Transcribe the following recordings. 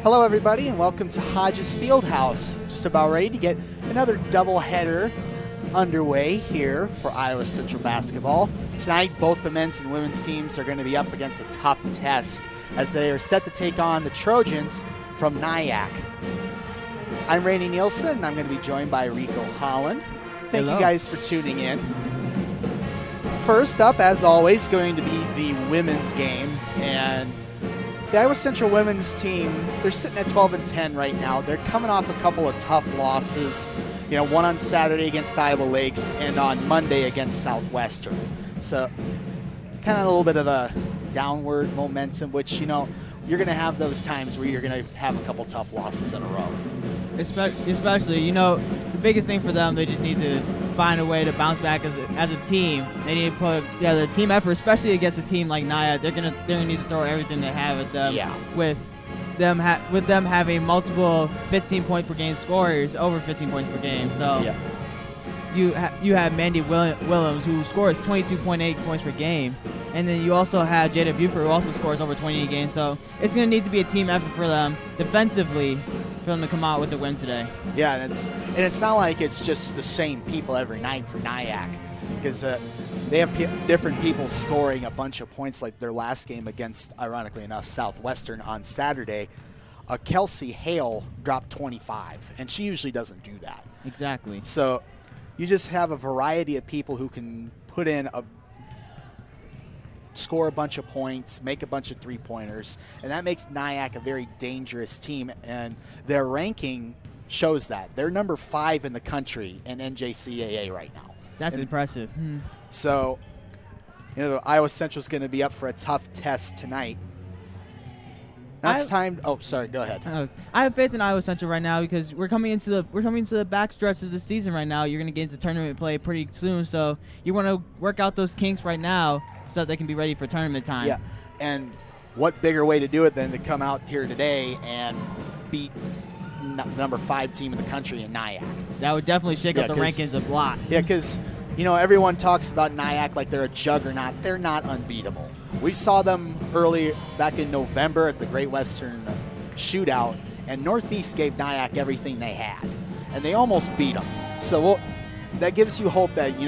Hello everybody and welcome to Hodges Fieldhouse. Just about ready to get another doubleheader underway here for Iowa Central basketball. Tonight both the men's and women's teams are going to be up against a tough test as they are set to take on the Trojans from NIACC. I'm Randy Nielsen and I'm going to be joined by Rico Holland. Thank you guys for tuning in. First up, as always, going to be the women's game, and the Iowa Central women's team, they're sitting at 12-10 right now. They're coming off a couple of tough losses, one on Saturday against Iowa Lakes and on Monday against Southwestern. So kind of a little bit of a downward momentum, which, you're going to have those times where you're going to have a couple tough losses in a row. Especially, the biggest thing for them, they just need to find a way to bounce back as a team. They need to put the team effort, especially against a team like NIACC. They're gonna need to throw everything they have at them. Yeah. With them having multiple 15 point per game scorers, over 15 points per game. So yeah. You have Mandy Willems, who scores 22.8 points per game, and then you also have Jada Buford, who also scores over 28 games. So it's going to need to be a team effort for them defensively for them to come out with the win today. Yeah, and it's not like it's just the same people every night for NIACC, because they have different people scoring a bunch of points, like their last game against, ironically enough, Southwestern on Saturday. Kelsey Hale dropped 25, and she usually doesn't do that. Exactly. So you just have a variety of people who can score a bunch of points, make a bunch of three-pointers, and that makes NIACC a very dangerous team, and their ranking shows that. They're number 5 in the country in NJCAA right now. That's impressive. So, Iowa Central's going to be up for a tough test tonight. Oh, sorry, go ahead. I have faith in Iowa Central right now because we're coming into the back stretch of the season right now. You're going to get into tournament play pretty soon, so you want to work out those kinks right now so that they can be ready for tournament time. Yeah, and what bigger way to do it than to come out here today and beat the number 5 team in the country in NIACC. That would definitely shake up the rankings a lot. Yeah, because everyone talks about NIACC like they're a juggernaut. They're not unbeatable. We saw them early back in November at the Great Western Shootout, and Northeast gave NIACC everything they had, and they almost beat them. So that gives you hope that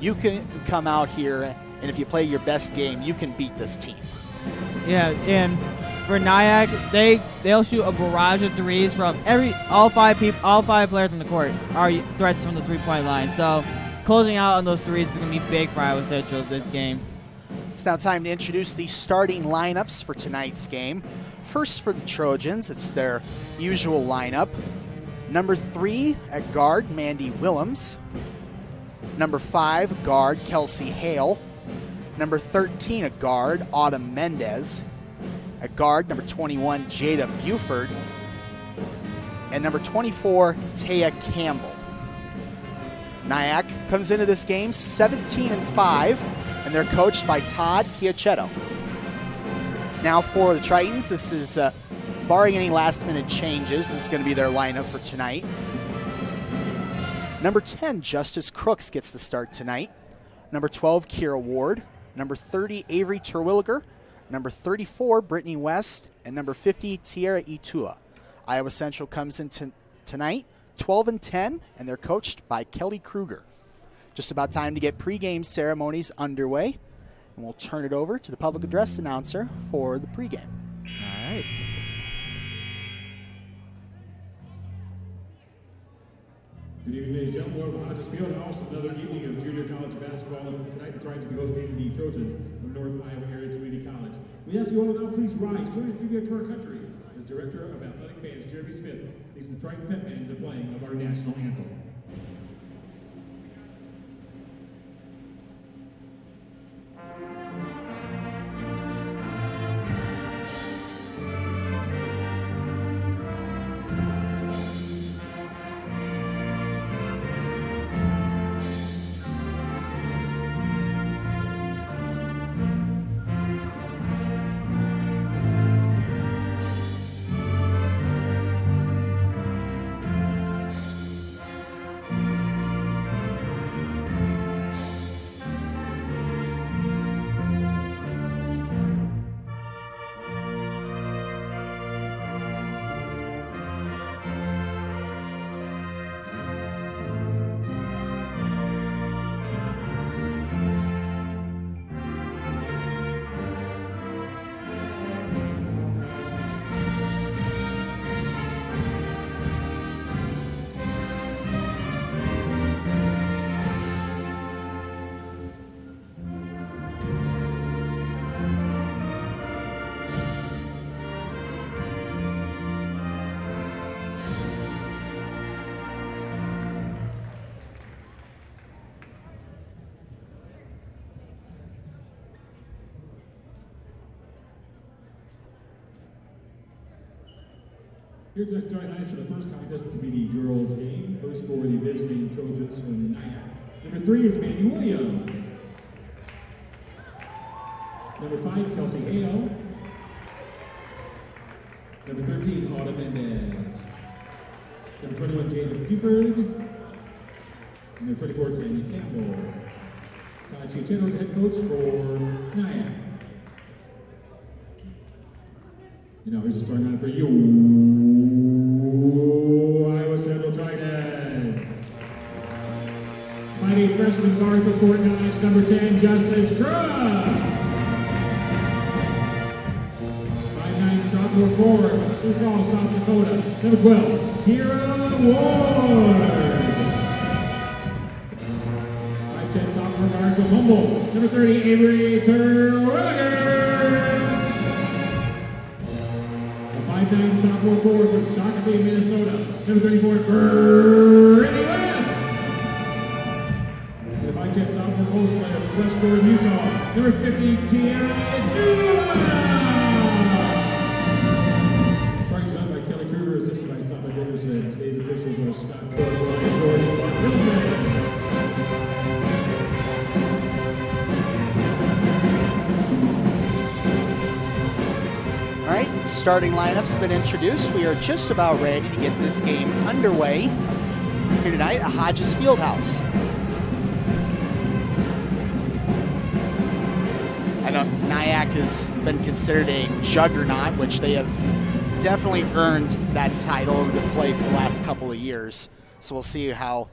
you can come out here, and if you play your best game, you can beat this team. Yeah, and for NIACC, they'll shoot a barrage of threes from all five players on the court are threats from the three-point line. So closing out on those threes is going to be big for Iowa Central this game. It's now time to introduce the starting lineups for tonight's game. First for the Trojans, it's their usual lineup. Number 3 at guard, Mandy Willems. Number 5, guard, Kelsey Hale. Number 13 at guard, Autumn Mendez. At guard, number 21, Jada Buford. And number 24, Taya Campbell. NIACC comes into this game 17-5, and they're coached by Todd Chiacchetto. Now for the Tritons, this is, barring any last-minute changes, this is going to be their lineup for tonight. Number 10, Justice Crooks gets the start tonight. Number 12, Kira Ward. Number 30, Avery Terwilliger. Number 34, Brittany West. And number 50, Tierra Itula. Iowa Central comes in tonight 12-10, and they're coached by Kelly Kruger. Just about time to get pregame ceremonies underway, and we'll turn it over to the public address announcer for the pregame. All right. Good evening, ladies and gentlemen. Welcome to Hodges Fieldhouse. Another evening of junior college basketball. Tonight, the Tritons will be hosting the Trojans from North Iowa Area Community College. We ask you all now, please rise, join in tribute to our country. As Director of Athletic Bands, Jeremy Smith, leads the Triton Pep Band in the playing of our national anthem. Here's our starting lineup for the first contest to be the girls' game. First for the visiting Trojans from NIACC. Number 3 is Mandy Williams. Number 5, Kelsey Hale. Number 13, Autumn Mendez. Number 21, Jada Buford. And number 24, Tammy Campbell. Todd Chichero's head coach for NIACC. And now here's a starting lineup for you, Iowa Central Tritons. 5'8" freshman guard for Fort Knox, number 10, Justice Crooks. 5'9" sophomore forward from Sioux Falls, South Dakota, number 12, Kira Ward. 5'10" sophomore guard from Humboldt, number 30, Avery Terwilliger. 5'9" sophomore forward from Shakopee, Minnesota, number 34, Brittany West. And the 5'10" sophomore post player from Westport, Utah, number 50, Tiara Dula. Charged done by Kelly Kruger, assisted by Saba Dickerson. Today's officials are Scott Cook, Ryan George, and Mark Wilson. All right, starting lineup's been introduced. We are just about ready to get this game underway here tonight at Hodges Fieldhouse. I know NIACC has been considered a juggernaut, which they have definitely earned that title over the play for the last couple of years. So we'll see how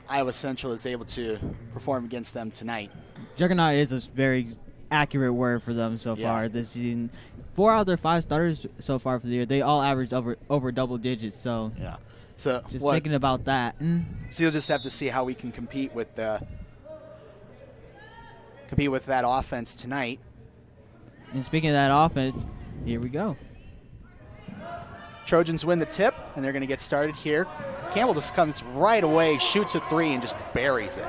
Iowa Central is able to perform against them tonight. Juggernaut is a very accurate word for them so far this season. 4 out of their 5 starters so far for the year, they all averaged over double digits. So yeah, so just thinking about that. So you'll just have to see how we can compete with that offense tonight. And speaking of that offense, here we go. Trojans win the tip, and they're going to get started here. Campbell just comes right away, shoots a 3, and just buries it,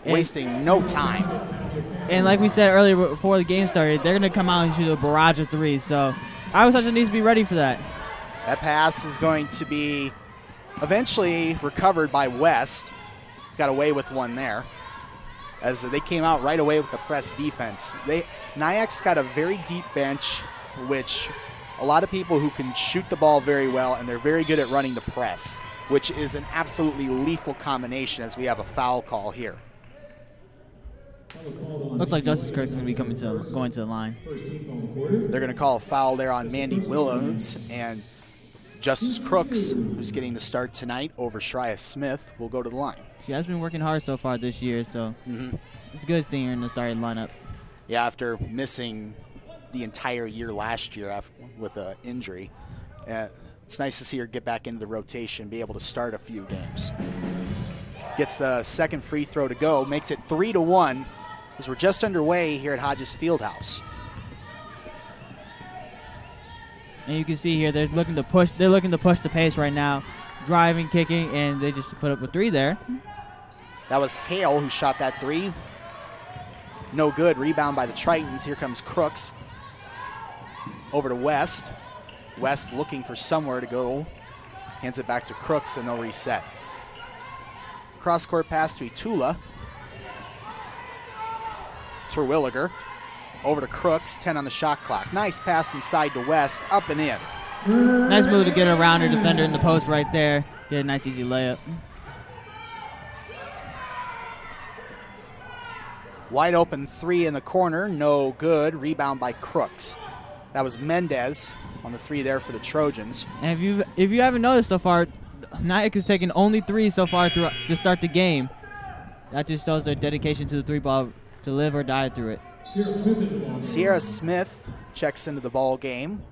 wasting no time. And like we said earlier before the game started, they're going to come out and shoot a barrage of 3s. So Iowa Central needs to be ready for that. That pass is going to be eventually recovered by West. Got away with one there, as they came out right away with the press defense. NIACC's got a very deep bench, which a lot of people who can shoot the ball very well, and they're very good at running the press, which is an absolutely lethal combination as we have a foul call here. Looks like Justice Kirk's going to be going to the line. They're going to call a foul there on Mandy Williams, and Justice Crooks, who's getting the start tonight over Shreya Smith, will go to the line. She has been working hard so far this year, so it's good seeing her in the starting lineup. Yeah, after missing the entire year last year with an injury, it's nice to see her get back into the rotation, be able to start a few games. Gets the second free throw to go, makes it 3-1 as we're just underway here at Hodges Fieldhouse. And you can see here they're looking to push. They're looking to push the pace right now, driving, kicking, and they just put up a 3 there. That was Hale who shot that 3. No good. Rebound by the Tritons. Here comes Crooks. Over to West. West looking for somewhere to go. Hands it back to Crooks, and they'll reset. Cross-court pass to Itula. Terwilliger. Over to Crooks, 10 on the shot clock. Nice pass inside to West, up and in. Nice move to get around her defender in the post right there. Get a nice easy layup. Wide open 3 in the corner, no good. Rebound by Crooks. That was Mendez on the 3 there for the Trojans. And if you haven't noticed so far, NIACC has taken only 3 so far to start the game. That just shows their dedication to the 3 ball, to live or die through it. Sierra Smith checks into the ball game,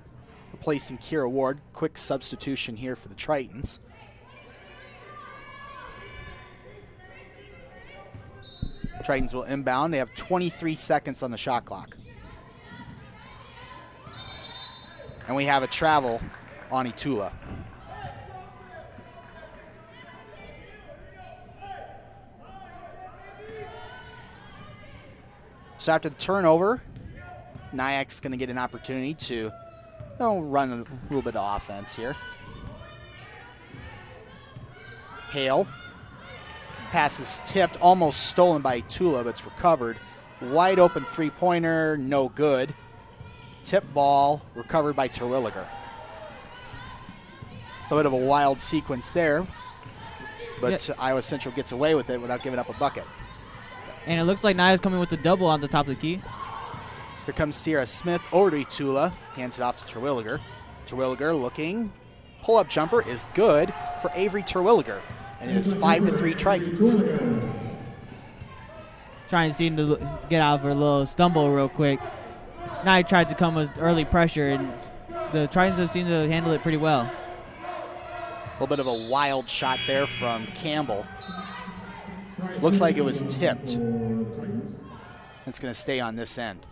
replacing Kira Ward. Quick substitution here for the Tritons. Tritons will inbound. They have 23 seconds on the shot clock. And we have a travel on Itula. So after the turnover, NIACC's going to get an opportunity to run a little bit of offense here. Hale. Pass is tipped, almost stolen by Tula, but it's recovered. Wide open three-pointer, no good. Tip ball, recovered by Terwilliger. So a bit of a wild sequence there, but Iowa Central gets away with it without giving up a bucket. And it looks like Nia's coming with the double on the top of the key. Here comes Sierra Smith over to Tula, hands it off to Terwilliger. Terwilliger looking, pull-up jumper is good for Avery Terwilliger, and it is 5-3 Tritons. Trying to seem to get out of her little stumble real quick. Nia tried to come with early pressure, and the Tritons have seemed to handle it pretty well. A little bit of a wild shot there from Campbell. Looks like it was tipped. It's going to stay on this end.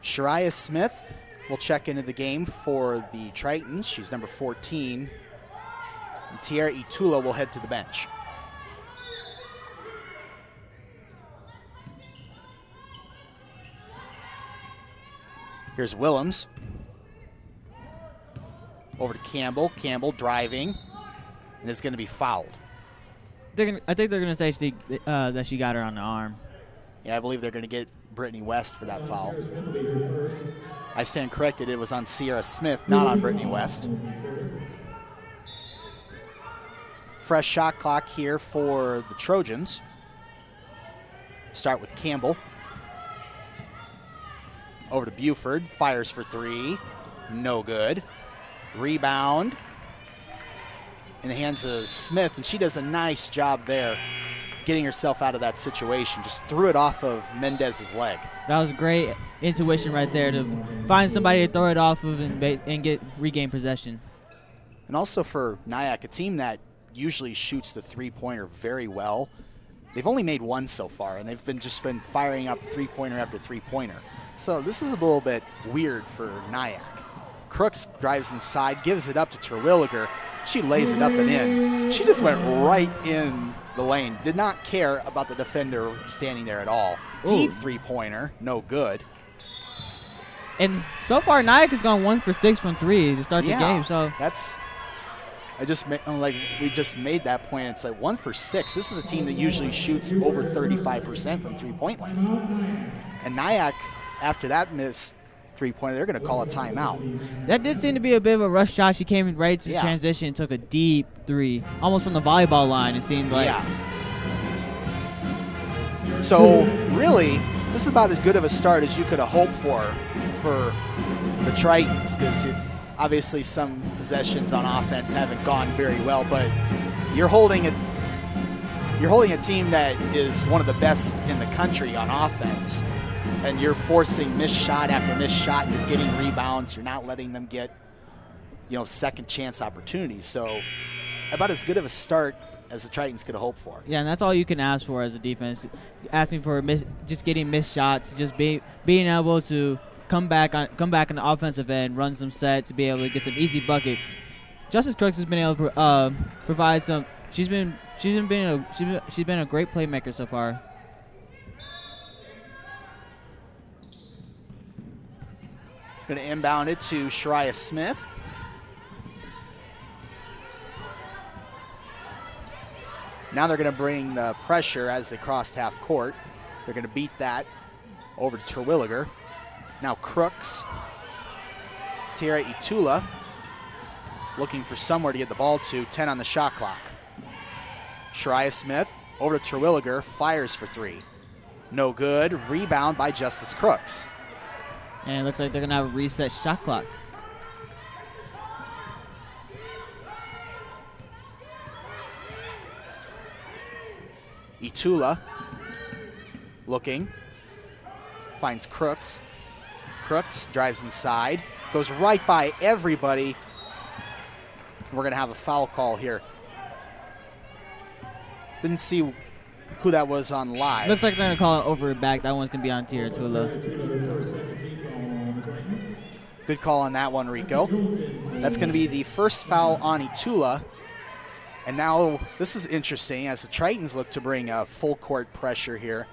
Shariah Smith will check into the game for the Tritons. She's number 14. And Tiara Itula will head to the bench. Here's Willems. Over to Campbell. Campbell driving. And is going to be fouled. I think they're going to say that she got her on the arm. Yeah, I believe they're going to get Brittany West for that foul. I stand corrected. It was on Sierra Smith, not on Brittany West. Fresh shot clock here for the Trojans. Start with Campbell. Over to Buford. Fires for three. No good. Rebound in the hands of Smith, and she does a nice job there getting herself out of that situation. Just threw it off of Mendez's leg. That was great intuition right there to find somebody to throw it off of and regain possession. And also for NIACC, a team that usually shoots the three-pointer very well, they've only made one so far, and they've just been firing up three-pointer after three-pointer. So this is a little bit weird for NIACC. Crooks drives inside, gives it up to Terwilliger. She lays it up and in. She just went right in the lane. Did not care about the defender standing there at all. Deep three-pointer, no good. And so far, NIACC has gone 1 for 6 from three to start the game. So that's. We just made that point. It's like 1 for 6. This is a team that usually shoots over 35% from three-point land. And NIACC, after that missed three-pointer, they're going to call a timeout. That did seem to be a bit of a rush shot. She came right to transition, took a deep three, almost from the volleyball line, it seemed like. Yeah. So, really, this is about as good of a start as you could have hoped for the Tritons, because obviously some possessions on offense haven't gone very well, but you're holding a team that is one of the best in the country on offense, and you're forcing missed shot after missed shot. You're getting rebounds. You're not letting them get, second chance opportunities. So about as good of a start as the Tritons could have hoped for. Yeah, and that's all you can ask for as a defense. Asking for just getting missed shots, just being able to come back on the offensive end, run some sets, be able to get some easy buckets. Justice Crooks has been able to provide some. She's been a great playmaker so far. Going to inbound it to Shariah Smith. Now they're going to bring the pressure as they cross half court. They're going to beat that over to Terwilliger. Now Crooks. Tiara Itula looking for somewhere to get the ball to. 10 on the shot clock. Shariah Smith over to Terwilliger. Fires for three. No good. Rebound by Justice Crooks. And it looks like they're going to have a reset shot clock. Itula looking. Finds Crooks. Crooks drives inside. Goes right by everybody. We're going to have a foul call here. Didn't see who that was on live. Looks like they're going to call it over back. That one's going to be on Tiara Itula. Good call on that one, Rico. That's going to be the first foul on Itula. And now this is interesting as the Tritons look to bring a full court pressure here.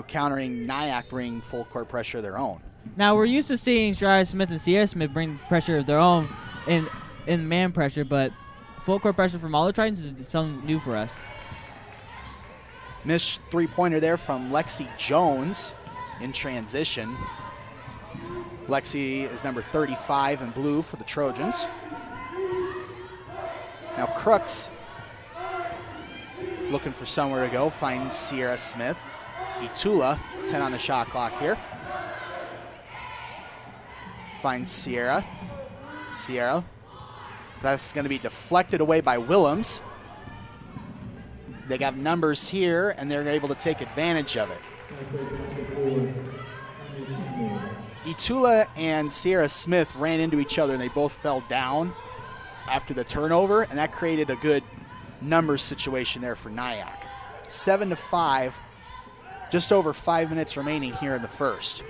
Countering NIACC bring full court pressure of their own. Now we're used to seeing Shariah Smith and Sierra Smith bring pressure of their own in man pressure, but full court pressure from all the Tritons is something new for us. Missed three-pointer there from Lexi Jones in transition. Lexi is number 35 in blue for the Trojans. Now Crooks looking for somewhere to go, finds Sierra Smith. Itula, 10 on the shot clock here. Finds Sierra. Sierra. That's going to be deflected away by Willems. They got numbers here, and they're able to take advantage of it. Itula and Sierra Smith ran into each other, and they both fell down after the turnover, and that created a good numbers situation there for NIACC. 7-5, just over 5 minutes remaining here in the first.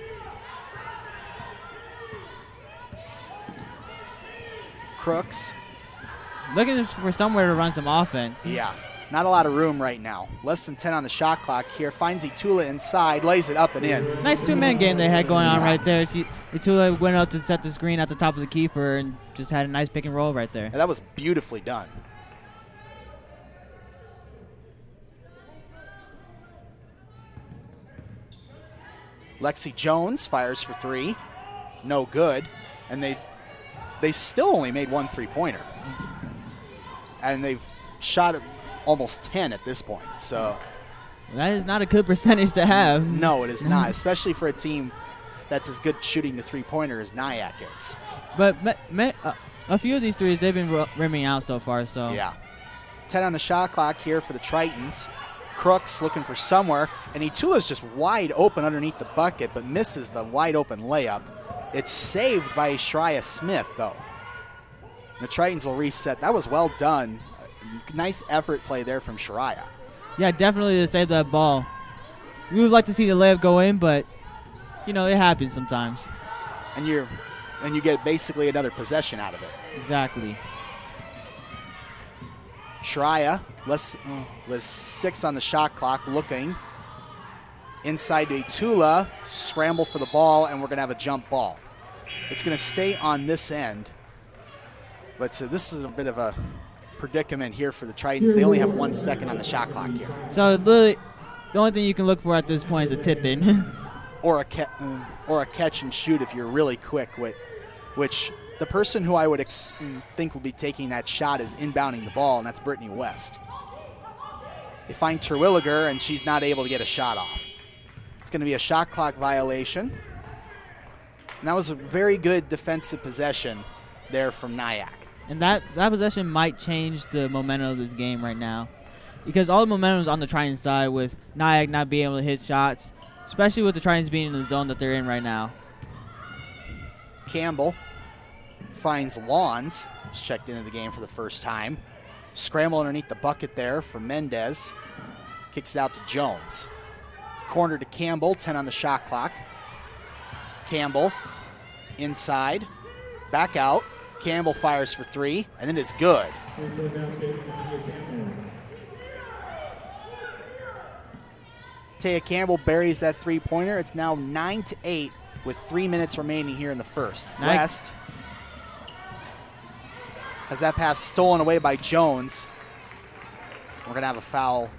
Crooks. Looking for somewhere to run some offense. Yeah, not a lot of room right now. Less than 10 on the shot clock here. Finds Itula inside, lays it up and in. Nice two-man game they had going on right there. Itula went up to set the screen at the top of the key for and just had a nice pick and roll right there. And that was beautifully done. Lexi Jones fires for three. No good. And they still only made one three-pointer. And they've shot almost 10 at this point. So that is not a good percentage to have. No, it is not, especially for a team that's as good shooting the three-pointer as NIACC is. But a few of these threes, they've been rimming out so far. So yeah. 10 on the shot clock here for the Tritons. Crooks looking for somewhere, and Itula's just wide open underneath the bucket, but misses the wide open layup. It's saved by Shreya Smith, though. The Tritons will reset. That was well done. Nice effort play there from Shreya. Yeah, definitely to save that ball. We would like to see the layup go in, but you know it happens sometimes. And you get basically another possession out of it. Exactly. Shreya was 6 on the shot clock, looking inside to Itula, scramble for the ball, and we're going to have a jump ball. It's going to stay on this end, but so this is a bit of a predicament here for the Tritons. They only have 1 second on the shot clock here. So literally, the only thing you can look for at this point is a tip-in. or a catch and shoot if you're really quick, which the person who I would think will be taking that shot is inbounding the ball, and that's Brittany West. They find Terwilliger, and she's not able to get a shot off. It's going to be a shot clock violation. And that was a very good defensive possession there from NIACC. And that possession might change the momentum of this game right now, because all the momentum is on the Triton side with NIACC not being able to hit shots, especially with the Tritons being in the zone that they're in right now. Campbell finds Lawns, who's checked into the game for the first time. Scramble underneath the bucket there for Mendez. Kicks it out to Jones. Corner to Campbell, 10 on the shot clock. Campbell inside, back out. Campbell fires for three, and it is good. Taya Campbell buries that three-pointer. It's now 9-8 with 3 minutes remaining here in the first. Nice. West has that pass stolen away by Jones. We're going to have a foul.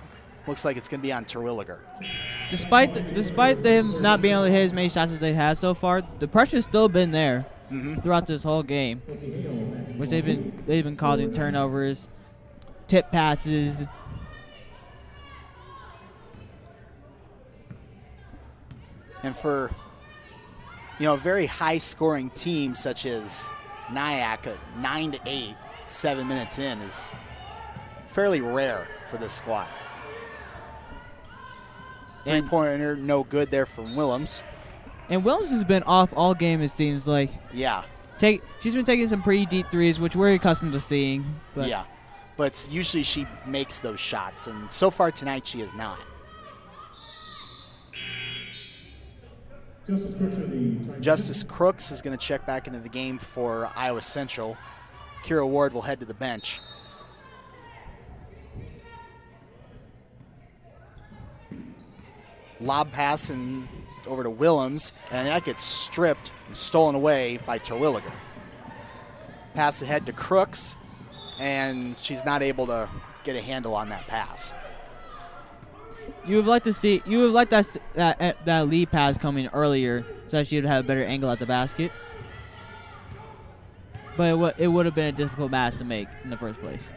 Looks like it's going to be on Terwilliger. Despite them not being able to hit as many shots as they have so far, the pressure's still been there throughout this whole game, which they've been causing turnovers, tip passes. And for a very high-scoring team such as NIACC, 9-8, 7 minutes in is fairly rare for this squad. Three-pointer, no good there from Willems. And Willems has been off all game, it seems like. Yeah. She's been taking some pretty deep threes, which we're accustomed to seeing. But yeah, but usually she makes those shots, and so far tonight she has not. Justice Crooks is going to check back into the game for Iowa Central. Kira Ward will head to the bench. Lob pass and over to Willems, and that gets stripped and stolen away by Terwilliger. Pass ahead to Crooks. and she's not able to get a handle on that pass. You would like that lead pass coming earlier so that she would have a better angle at the basket. But it would have been a difficult pass to make in the first place.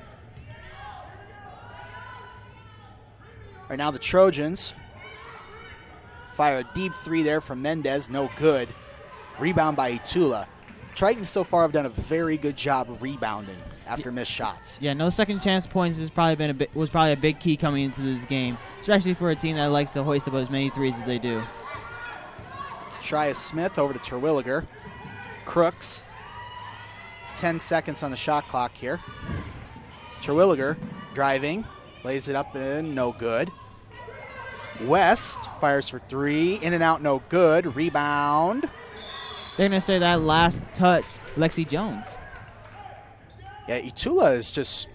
Right now the Trojans fire a deep three there from Mendez, no good. Rebound by Itula. Tritons so far have done a very good job of rebounding after missed shots. Yeah, no second chance points was probably a big key coming into this game, especially for a team that likes to hoist up as many threes as they do. Shria Smith over to Terwilliger. Crooks. 10 seconds on the shot clock here. Terwilliger driving, lays it up and no good. West fires for three, in and out, no good. Rebound. They're going to say that last touch, Lexi Jones. Yeah, Itula is just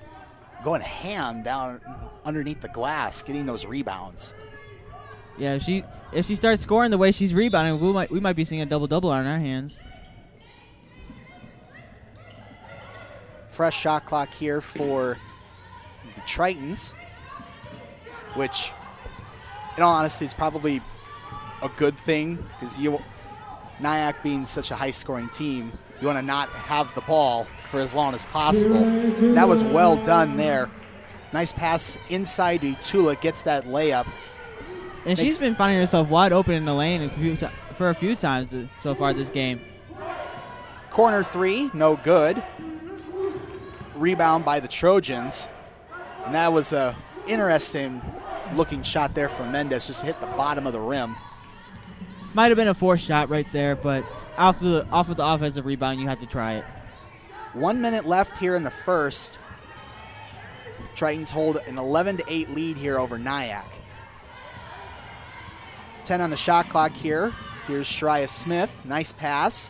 going ham down underneath the glass, getting those rebounds. Yeah, if she starts scoring the way she's rebounding, we might be seeing a double-double on our hands. Fresh shot clock here for the Tritons, which, in all honesty, it's probably a good thing because NIACC being such a high-scoring team, you want to not have the ball for as long as possible. That was well done there. Nice pass inside to Itula, gets that layup. And she's been finding herself wide open in the lane for a few times so far this game. Corner three, no good. Rebound by the Trojans. And that was a interesting looking shot there from Mendez, just hit the bottom of the rim. Might have been a forced shot right there, but off of the offensive rebound, you have to try it. 1 minute left here in the first. Tritons hold an 11-8 lead here over NIACC. 10 on the shot clock here. Here's Shria Smith. Nice pass.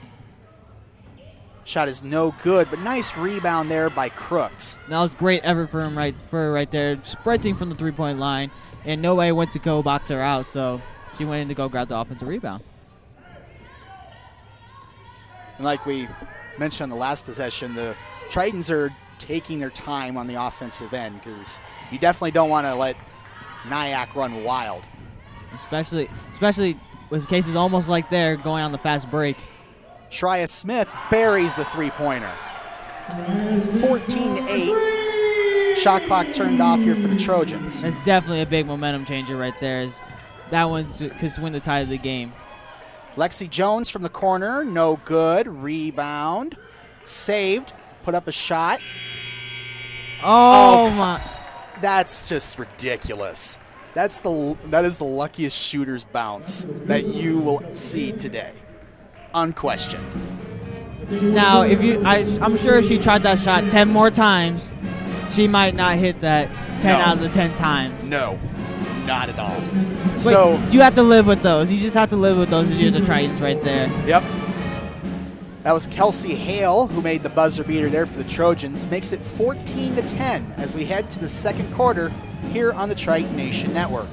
Shot is no good, but nice rebound there by Crooks. That was great effort for her right there, sprinting from the three-point line, and nobody went to go box her out, so she went in to go grab the offensive rebound. And like we mentioned on the last possession, the Tritons are taking their time on the offensive end because you definitely don't want to let NIACC run wild. Especially with cases almost like there going on the fast break. Shria Smith buries the three-pointer. 14-8. Shot clock turned off here for the Trojans. That's definitely a big momentum changer right there. That one could swing the tide of the game. Lexi Jones from the corner, no good. Rebound. Saved. Put up a shot. Oh my. That's just ridiculous. That is the luckiest shooter's bounce that you will see today. Unquestioned. Now, I'm sure if she tried that shot 10 more times, she might not hit that 10 out of the 10 times. No, not at all. But so you have to live with those. You just have to live with those as you're the Tritons right there. Yep. That was Kelsey Hale who made the buzzer beater there for the Trojans. Makes it 14-10 as we head to the second quarter here on the Triton Nation Network.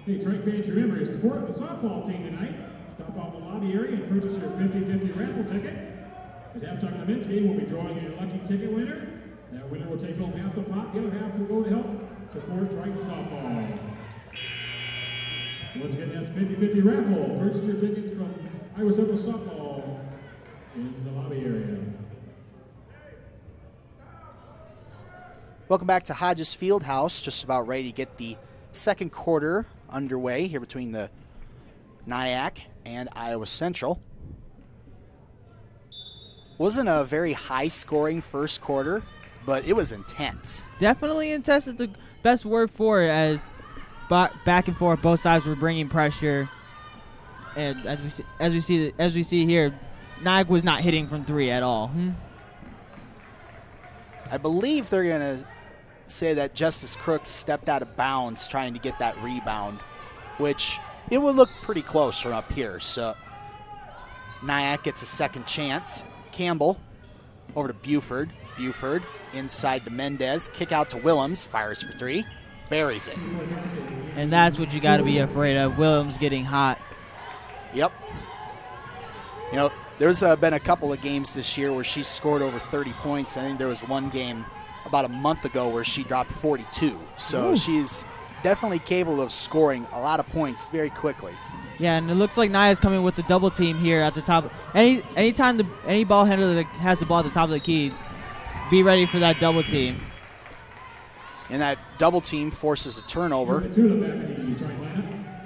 Hey, Triton fans, remember, to support the softball team tonight, stop out in the lobby area and purchase your 50-50 raffle ticket. At halftime of the men's game, we'll be drawing a lucky ticket winner. That winner will take home half the pot, the other half will go to help support Triton softball. Once again, that's 50-50 raffle. Purchase your tickets from Iowa Central Softball in the lobby area. Welcome back to Hodges Fieldhouse. Just about ready to get the second quarter underway here between the NIACC and Iowa Central. Wasn't a very high-scoring first quarter, but it was intense. Definitely intense is the best word for it, as back and forth, both sides were bringing pressure, and as we see here, NIACC was not hitting from three at all. I believe they're gonna say that Justice Crooks stepped out of bounds trying to get that rebound, which it would look pretty close from up here. So NIACC gets a second chance. Campbell over to Buford. Buford inside to Mendez. Kick out to Willems. Fires for three. Buries it. And that's what you got to be afraid of, Willems getting hot. Yep. You know, there's been a couple of games this year where she's scored over 30 points. I think there was one game about a month ago where she dropped 42. So Ooh. She's definitely capable of scoring a lot of points very quickly. Yeah, and it looks like Nia's coming with the double team here at the top. Anytime any ball handler that has the ball at the top of the key, be ready for that double team. And that double team forces a turnover.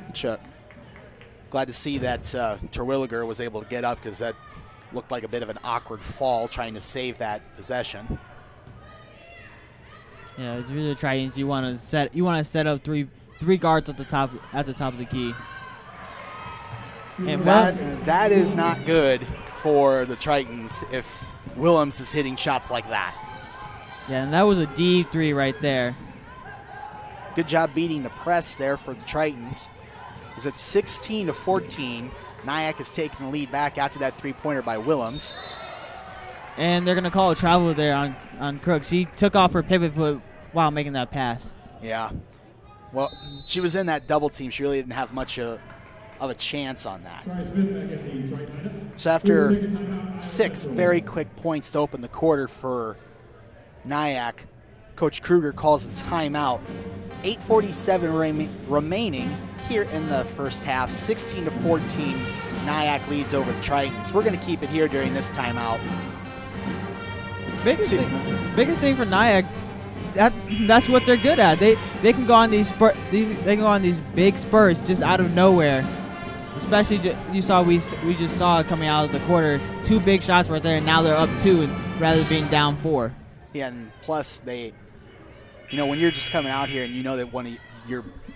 Which, glad to see that Terwilliger was able to get up, because that looked like a bit of an awkward fall trying to save that possession. Yeah, it's really Tritons. You want to set up three guards at the top of the key. And that is not good for the Tritons if Willems is hitting shots like that. Yeah, and that was a deep three right there. Good job beating the press there for the Tritons. It's at 16-14. NIACC has taken the lead back after that three-pointer by Willems. And they're going to call a travel there on Crooks. She took off her pivot foot while making that pass. Yeah. Well, she was in that double team. She really didn't have much of a chance on that. So after 6 very quick points to open the quarter for NIACC, Coach Kruger calls a timeout. 8:47 remaining here in the first half. 16-14, NIACC leads over the Tritons. We're going to keep it here during this timeout. Biggest thing for NIACC, that's what they're good at. They can go on these big spurts just out of nowhere. Especially we just saw it coming out of the quarter. 2 big shots right there, and now they're up 2 rather than being down 4. Yeah, and plus when you're just coming out here and you know that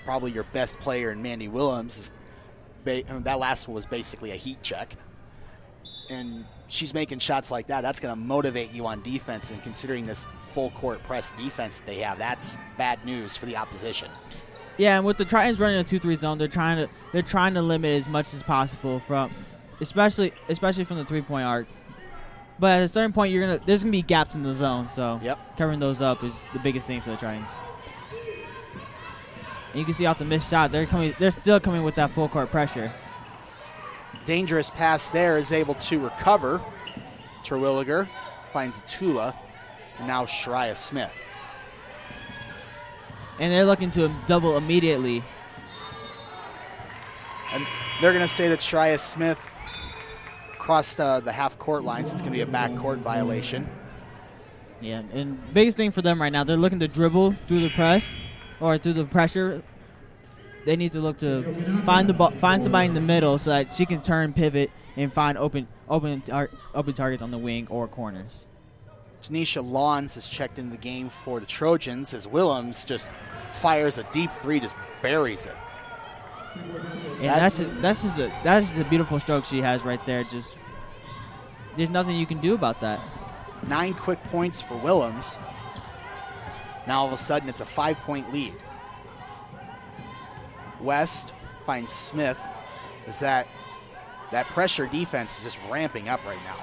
probably your best player in Mandy Willems that last one was basically a heat check, and she's making shots like that. That's going to motivate you on defense, and considering this full court press defense that they have, that's bad news for the opposition. Yeah, and with the Tritons running a 2-3 zone, they're trying to limit as much as possible from, especially from the 3-point arc. But at a certain point, there's gonna be gaps in the zone, so covering those up is the biggest thing for the Tritons. And you can see off the missed shot, they're still coming with that full court pressure. Dangerous pass there, is able to recover. Terwilliger finds Tula, and now Shariah Smith. And they're looking to double immediately. And they're going to say that Shariah Smith crossed the half-court line, so it's going to be a back-court violation. Yeah, and biggest thing for them right now, they're looking to dribble through the press or through the pressure. They need to look to find somebody in the middle so that she can turn, pivot, and find open targets on the wing or corners. Tanisha Lawns has checked in the game for the Trojans as Willems just fires a deep three, just buries it. And that's just a beautiful stroke she has right there. Just there's nothing you can do about that. 9 quick points for Willems. Now all of a sudden it's a 5-point lead. West finds Smith as that pressure defense is just ramping up right now.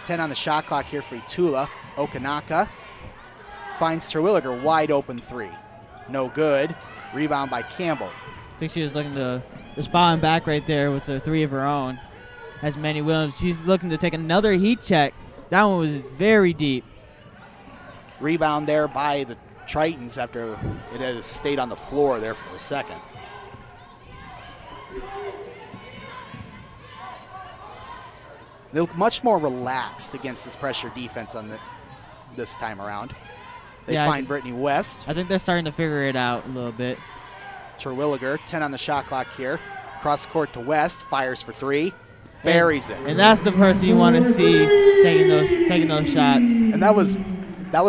10 on the shot clock here for Tula. Okanaka finds Terwilliger, wide open 3. No good. Rebound by Campbell. I think she was looking to respond back right there with a 3 of her own. As Mandy Willems, she's looking to take another heat check. That one was very deep. Rebound there by the Tritons after it had stayed on the floor there for a second. They look much more relaxed against this pressure defense this time around. They find Brittany West. I think they're starting to figure it out a little bit. Terwilliger, 10 on the shot clock here. Cross court to West, fires for 3, buries it. And that's the person you want to see taking those shots. And that was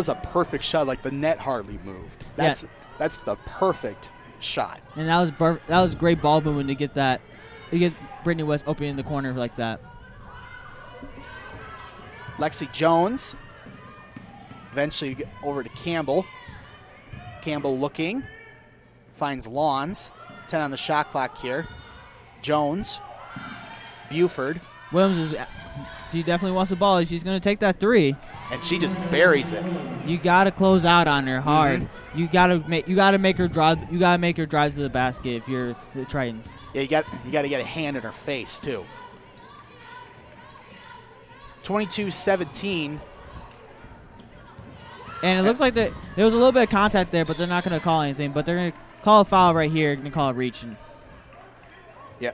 a perfect shot. Like, the net hardly moved. That's the perfect shot. And that was great ball movement to get that. You get Brittany West open in the corner like that. Lexi Jones eventually over to Campbell. Campbell looking, finds Lawns. 10 on the shot clock here. Jones, Buford. Williams she definitely wants the ball. She's going to take that three. And she just buries it. You got to close out on her hard. You got to make her drive. You got to make her drive to the basket if you're the Tritons. Yeah, you got to get a hand in her face too. 22-17. And it looks like there was a little bit of contact there, but they're not going to call anything. But they're going to call a foul right here. They're going to call a reach. Yeah.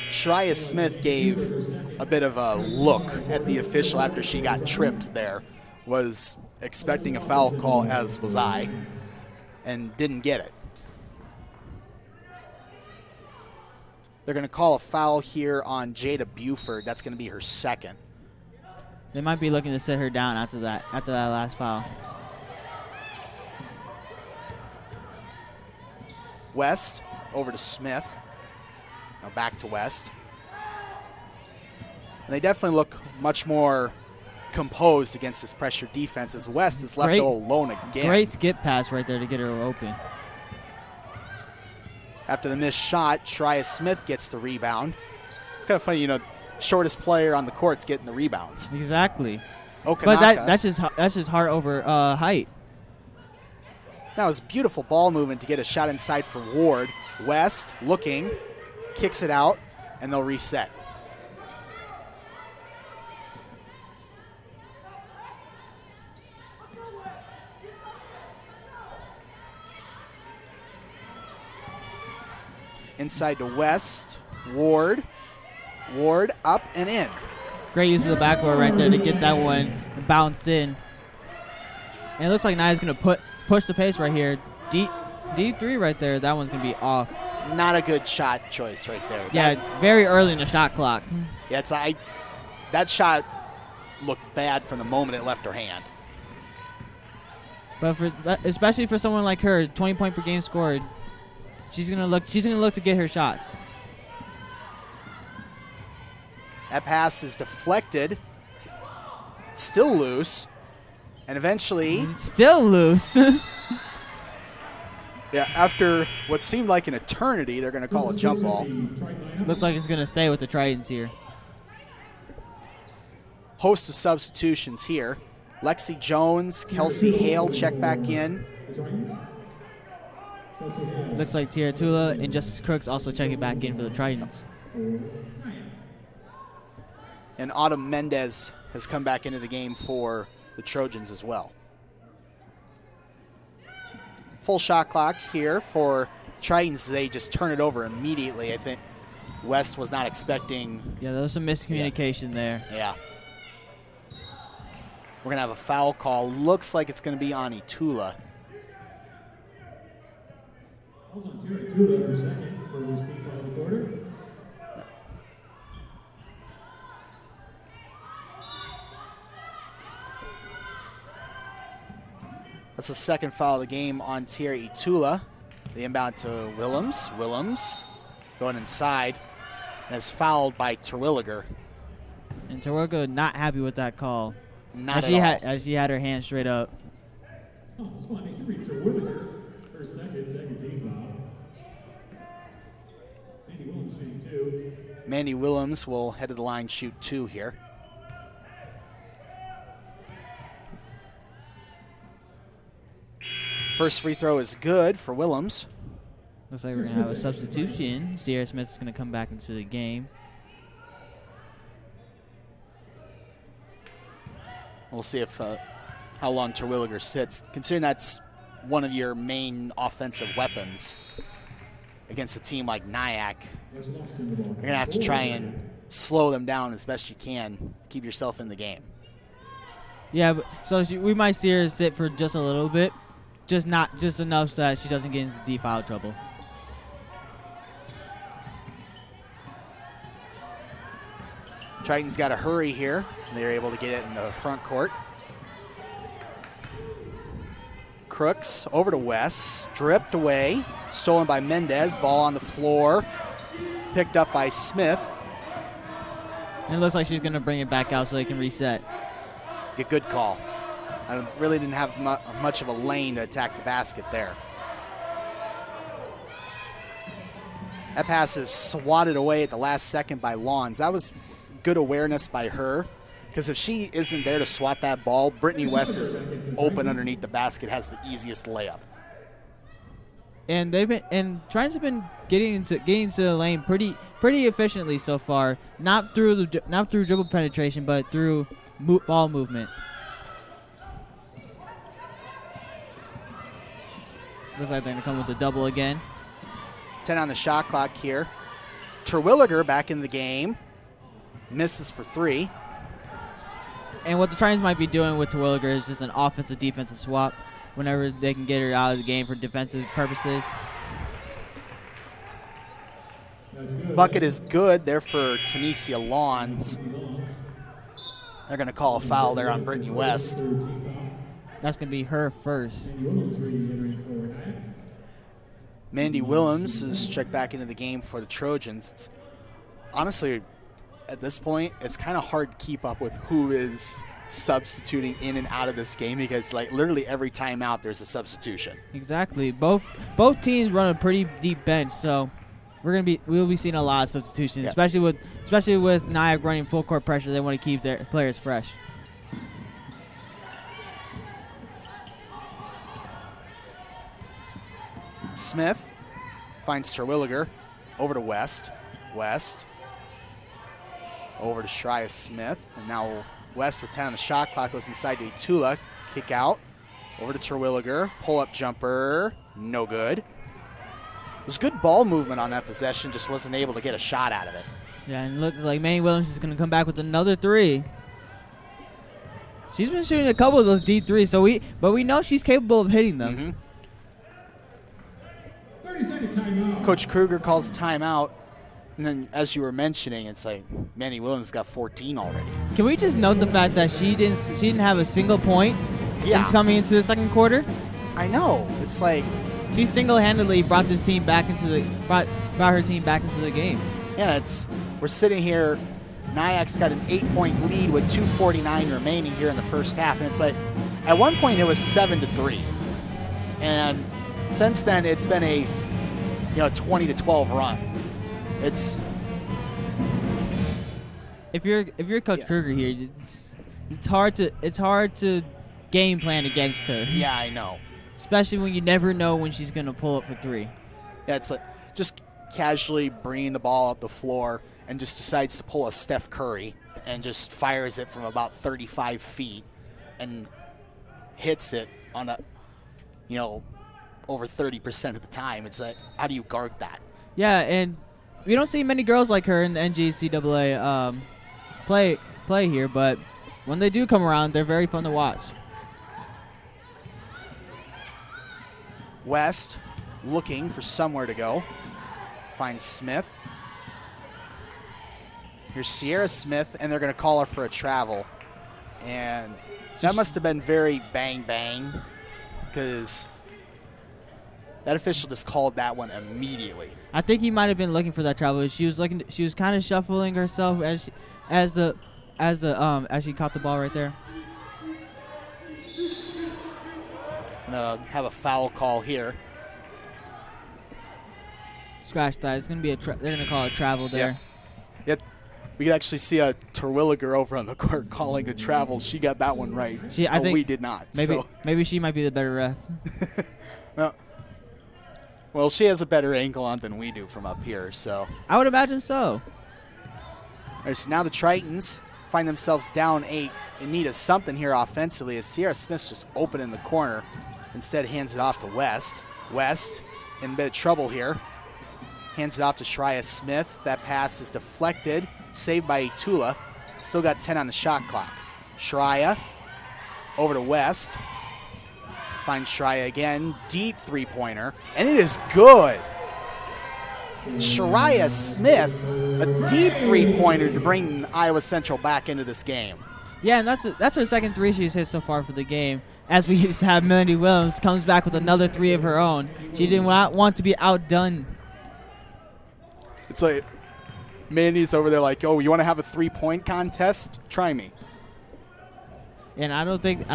Shreya Smith gave a bit of a look at the official after she got tripped there. Was expecting a foul call, as was I, and didn't get it. They're going to call a foul here on Jada Buford. That's going to be her second. They might be looking to sit her down after that last foul. West over to Smith. Now back to West. And they definitely look much more composed against this pressure defense as West is left all alone again. Great skip pass right there to get her open. After the missed shot, Shreya Smith gets the rebound. It's kind of funny, shortest player on the court's getting the rebounds. Exactly. Okanaka. But that's just heart over height. That was beautiful ball movement to get a shot inside for Ward. West looking, kicks it out, and they'll reset. Inside to West. Ward up and in. Great use of the backboard right there to get that one bounced in. And it looks like Nia's going to push the pace right here. D3 right there. That one's going to be off. Not a good shot choice right there. Yeah, very early in the shot clock. Yeah, that shot looked bad from the moment it left her hand. But especially for someone like her, 20 point per game scored, she's gonna look to get her shots. That pass is deflected, still loose, and eventually still loose. Yeah, after what seemed like an eternity, they're going to call a jump ball. Looks like it's going to stay with the Tritons here. Host of substitutions here. Lexi Jones, Kelsey Hale check back in. Looks like Tierra Tula and Justice Crooks also checking back in for the Tritons. And Autumn Mendez has come back into the game for the Trojans as well. Full shot clock here for Tritons. They just turn it over immediately. I think West was not expecting. Yeah, there was some miscommunication there. Yeah. We're going to have a foul call. Looks like it's going to be on Itula. Itula, her second for receipt on the quarter. That's the second foul of the game on Tierra Itula. The inbound to Willems. Willems going inside and is fouled by Terwilliger. And Terwilliger not happy with that call. Not at all. As she had her hand straight up. Oh, Terwilliger, her second team foul. Mandy Willems shooting two. Mandy Willems will head to the line, shoot two here. First free throw is good for Willems. Looks like we're going to have a substitution. Sierra Smith is going to come back into the game. We'll see if how long Terwilliger sits. Considering that's one of your main offensive weapons against a team like NIACC, you're going to have to try and slow them down as best you can. Keep yourself in the game. Yeah, so we might see her sit for just a little bit. Just enough so that she doesn't get into deep foul trouble. Tritons got to hurry here. They're able to get it in the front court. Crooks over to West, stripped away, stolen by Mendez. Ball on the floor, picked up by Smith. And it looks like she's going to bring it back out so they can reset. A good call. I really didn't have much of a lane to attack the basket there. That pass is swatted away at the last second by Lawns. That was good awareness by her, because if she isn't there to swat that ball, Brittany West is open underneath the basket, has the easiest layup. And Tritons have been getting into the lane pretty efficiently so far. Not through dribble penetration, but through ball movement. Looks like they're going to come with a double again. 10 on the shot clock here. Terwilliger back in the game. Misses for 3. And what the Tritons might be doing with Terwilliger is just an offensive-defensive swap whenever they can get her out of the game for defensive purposes. Bucket is good there for Tanisha Lawns. They're going to call a foul there on Brittany West. That's going to be her first. Mandy Willems is checked back into the game for the Trojans. It's honestly, at this point, it's kind of hard to keep up with who is substituting in and out of this game, because like literally every timeout there's a substitution. Exactly. Both teams run a pretty deep bench, so we'll be seeing a lot of substitutions, especially with NIACC running full court pressure. They want to keep their players fresh. Smith finds Terwilliger over to West. West over to Shreya Smith, and now West with 10 on the shot clock goes inside to Itula. Kick out over to Terwilliger. Pull up jumper, no good. It was good ball movement on that possession, just wasn't able to get a shot out of it. Yeah, and it looks like Mandy Williams is going to come back with another 3. She's been shooting a couple of those D3s, but we know she's capable of hitting them. Mm-hmm. 30-second timeout. Coach Kruger calls a timeout, and then as you were mentioning, it's like Mandy Williams got 14 already. Can we just note the fact that she didn't have a single point since coming into the second quarter? I know. It's like she single-handedly brought her team back into the game. Yeah, we're sitting here. NIACC's got an 8-point lead with 2:49 remaining here in the first half, and it's like at one point it was 7-3, and since then it's been a 20-12 run. It's if you're Coach Kruger here, it's hard to game plan against her. Yeah, I know. Especially when you never know when she's gonna pull up for 3. Yeah, it's like just casually bringing the ball up the floor and just decides to pull a Steph Curry and just fires it from about 35 feet and hits it on over 30% of the time. It's like, how do you guard that? Yeah, and we don't see many girls like her in the NJCAA play here, but when they do come around, they're very fun to watch. West looking for somewhere to go. Finds Smith. Here's Sierra Smith, and they're going to call her for a travel. And that must have been very bang, because that official just called that one immediately. I think he might have been looking for that travel. She was kind of shuffling herself as she caught the ball right there. Gonna have a foul call here. Scratch that. It's gonna be they're gonna call it travel there. Yeah. We could actually see a Terwilliger over on the court calling a travel. She got that one right. I think we did not. Maybe she might be the better ref. No. Well, she has a better angle on than we do from up here, so. I would imagine so. All right, so now the Tritons find themselves down 8 in need of something here offensively, as Sierra Smith's just open in the corner. Instead hands it off to West. West in a bit of trouble here. Hands it off to Shreya Smith. That pass is deflected. Saved by Itula. Still got 10 on the shot clock. Shreya over to West. Finds Shreya again. Deep three-pointer. And it is good. Shreya Smith, a deep three-pointer to bring Iowa Central back into this game. Yeah, and that's her second 3 she's hit so far for the game. As we just have Mandy Williams comes back with another 3 of her own. She did not want to be outdone. It's like Mandy's over there like, oh, you want to have a 3-point contest? Try me. And I don't think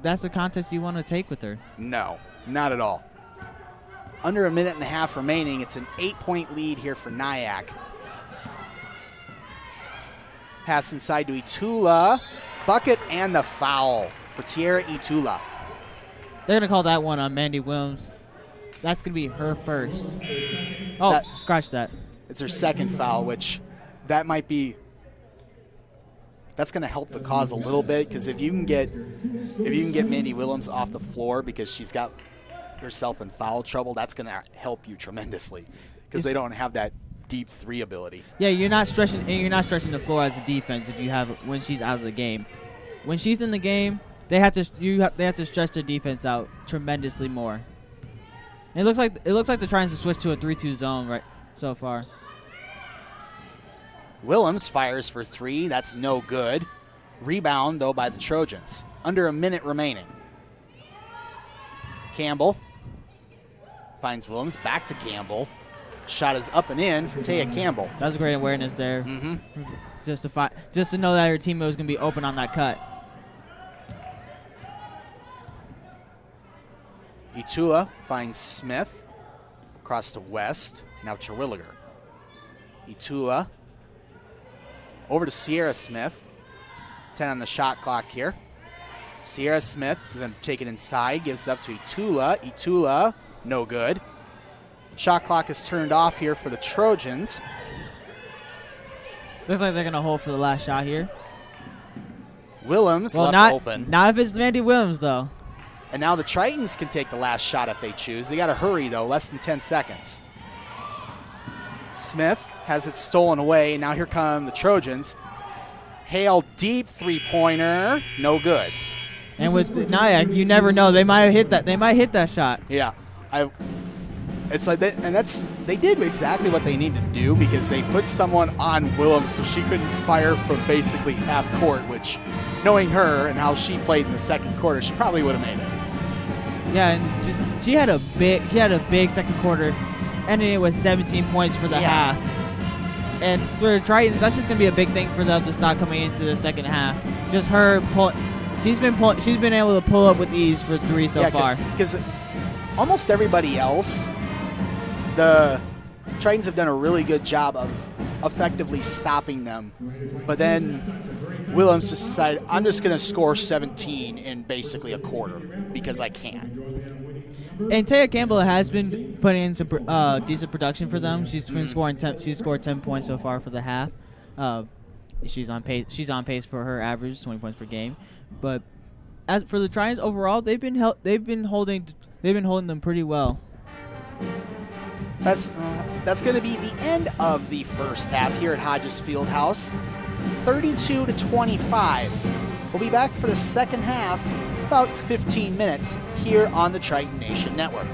that's a contest you want to take with her. No, not at all. Under a minute and a half remaining. It's an 8-point lead here for NIACC. Pass inside to Itula. Bucket and the foul for Tiara Itula. They're going to call that one on Mandy Williams. That's going to be her first. Oh, scratch that. It's her second foul, which that might be, that's going to help the cause a little bit, because if you can get Mandy Williams off the floor because she's got herself in foul trouble, that's going to help you tremendously, because they don't have that deep three ability. Yeah, you're not stretching the floor as a defense if you have when she's out of the game. When she's in the game, they have to stretch their defense out tremendously more. And it looks like they're trying to switch to a 3-2 zone right so far. Willems fires for three. That's no good. Rebound, though, by the Trojans. Under a minute remaining. Campbell finds Willems. Back to Campbell. Shot is up and in for Taya Campbell. That was great awareness there. Mm-hmm. Just to know that her teammate was going to be open on that cut. Itula finds Smith. Across to West. Now Terwilliger. Itula. Over to Sierra Smith. 10 on the shot clock here. Sierra Smith is going to take it inside. Gives it up to Itula. Itula, no good. Shot clock is turned off here for the Trojans. Looks like they're going to hold for the last shot here. Willems left open. Not if it's Mandy Williams, though. And now the Tritons can take the last shot if they choose. They got to hurry, though. Less than 10 seconds. Smith has it stolen away. Now here come the Trojans. Hale deep three-pointer. No good. And with NIACC, you never know. They might have hit that. They might hit that shot. Yeah. It's like they did exactly what they needed to do, because they put someone on Willems so she couldn't fire from basically half court, which, knowing her and how she played in the second quarter, she probably would have made it. Yeah, and she had a big second quarter, ending it with 17 points for the half. And for the Tritons, that's just gonna be a big thing for them to start coming into the second half. Just her she's been able to pull up with ease for three so far. Because almost everybody else, the Tritons have done a really good job of effectively stopping them. But then Willems just decided, I'm just going to score 17 in basically a quarter because I can. And Taya Campbell has been putting in some decent production for them. She's been scoring. She's scored 10 points so far for the half. She's on pace. She's on pace for her average, 20 points per game. But as for the Tritons overall, they've been holding them pretty well. That's going to be the end of the first half here at Hodges Fieldhouse. 32-25. We'll be back for the second half, about 15 minutes, here on the Triton Nation Network.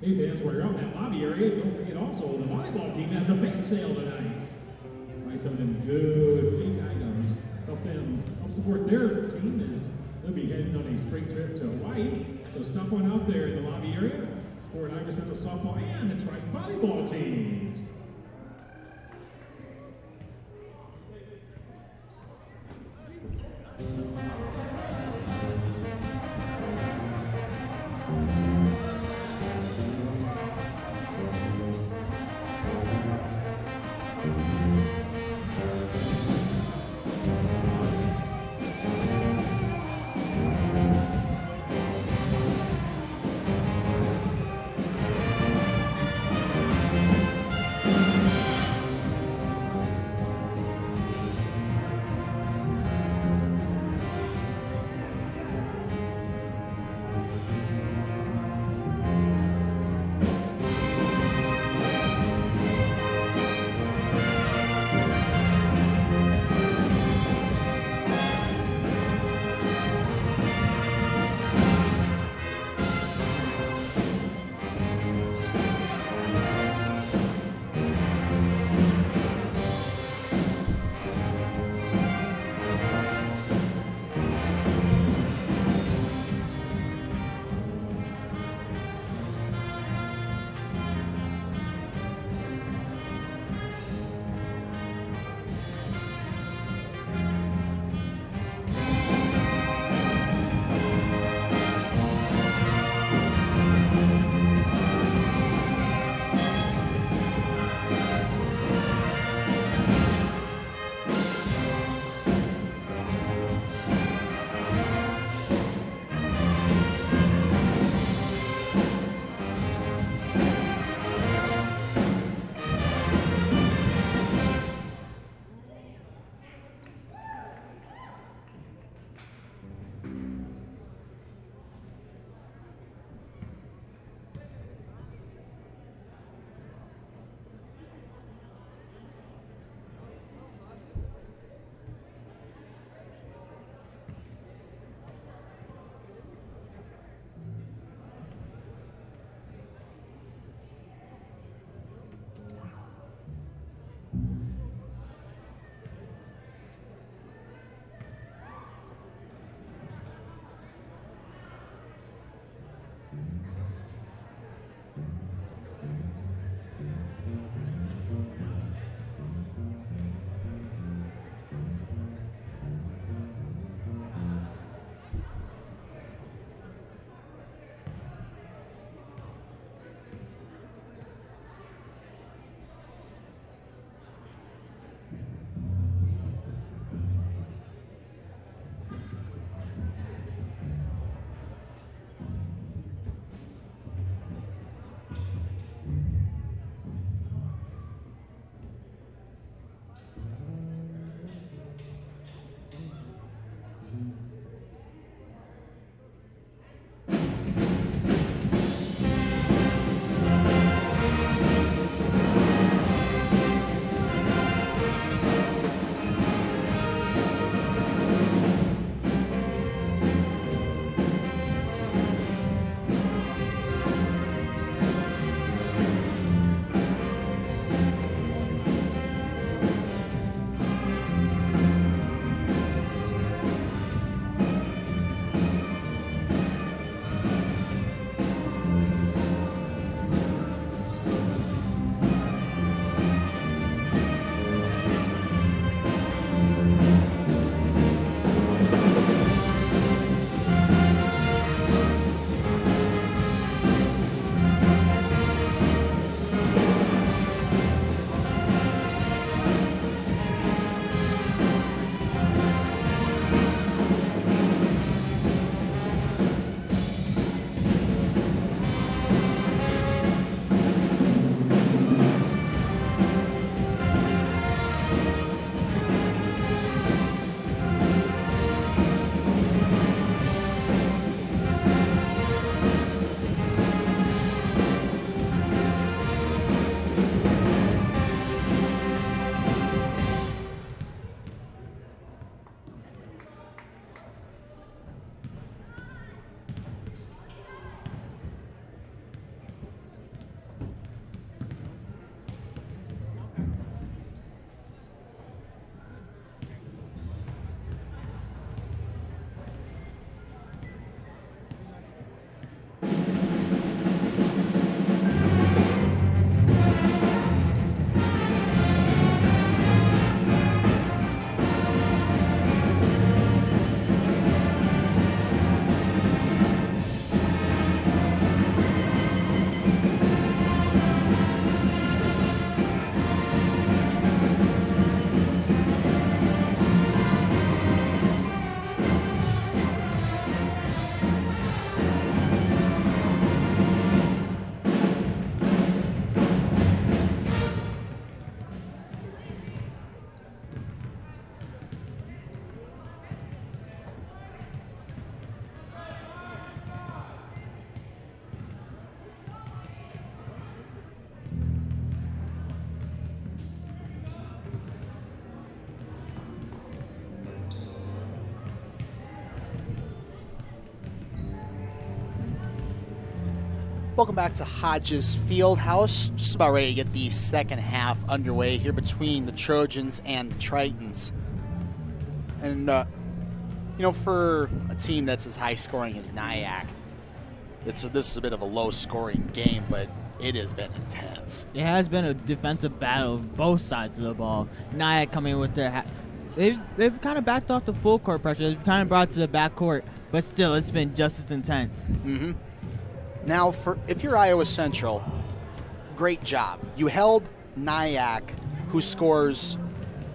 Hey fans, while you're out in that lobby area, don't forget also the volleyball team has a bake sale tonight. Buy some of them good big items. Help support their team as they'll be heading on a spring trip to Hawaii. So stop on out there in the lobby area. Support Iowa Central softball and the Triton volleyball teams. Welcome back to Hodges Fieldhouse. Just about ready to get the second half underway here between the Trojans and the Tritons. And, you know, for a team that's as high scoring as NIACC, this is a bit of a low scoring game, but it has been intense. It has been a defensive battle of both sides of the ball. NIACC coming with their they've kind of backed off the full court pressure. They've kind of brought it to the back court, but still, it's been just as intense. Mm-hmm. Now, if you're Iowa Central, great job. You held NIACC, who scores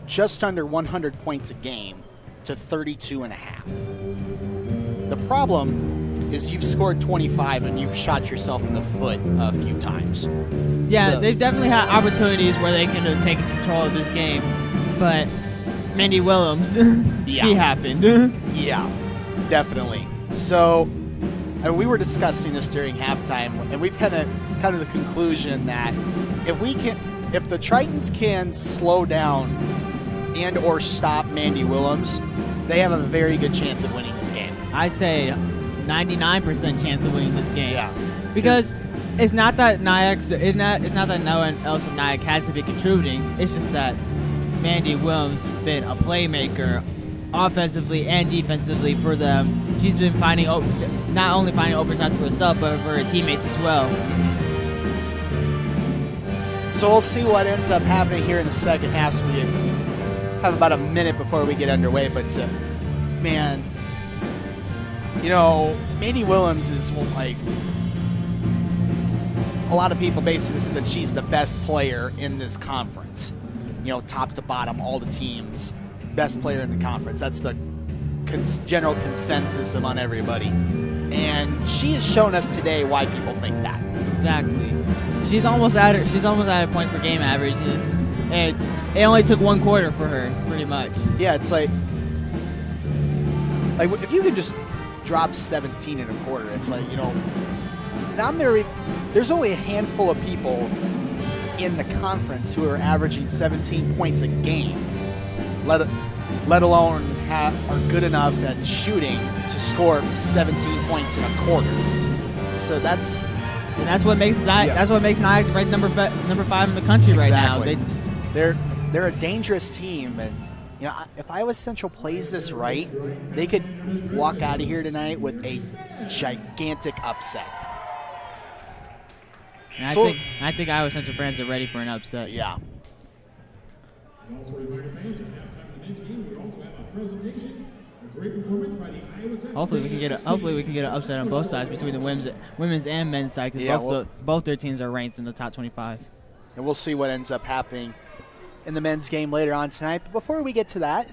just under 100 points a game, to 32.5. The problem is you've scored 25 and you've shot yourself in the foot a few times. Yeah, so, they've definitely had opportunities where they could have taken control of this game, but Mandy Williams, she happened. Yeah, definitely. So, and we were discussing this during halftime, and we've kind of come to the conclusion that if the Tritons can slow down and or stop Mandy Williams, they have a very good chance of winning this game. I say 99% chance of winning this game. Yeah, because it's not that it's not that no one else from NIACC has to be contributing. It's just that Mandy Williams has been a playmaker, offensively and defensively for them. She's been not only finding open shots for herself, but for her teammates as well. So we'll see what ends up happening here in the second half. So we have about a minute before we get underway. But, man, you know, Mandy Williams is like, a lot of people basically say that she's the best player in this conference. You know, top to bottom, all the teams, best player in the conference. That's the general consensus among everybody. And she has shown us today why people think that. Exactly. She's almost at points per game average. And it only took one quarter for her, pretty much. Yeah, it's like if you can just drop 17 in a quarter, it's like, you know, there's only a handful of people in the conference who are averaging 17 points a game, let alone are good enough at shooting to score 17 points in a quarter. So that's what makes NIACC ranked number 5 in the country right now. They're a dangerous team, and you know, if Iowa Central plays this right, they could walk out of here tonight with a gigantic upset. And I think Iowa Central fans are ready for an upset. Yeah. Hopefully we can get an upset on both sides between the women's and men's side, because both their teams are ranked in the top 25. And we'll see what ends up happening in the men's game later on tonight. But before we get to that,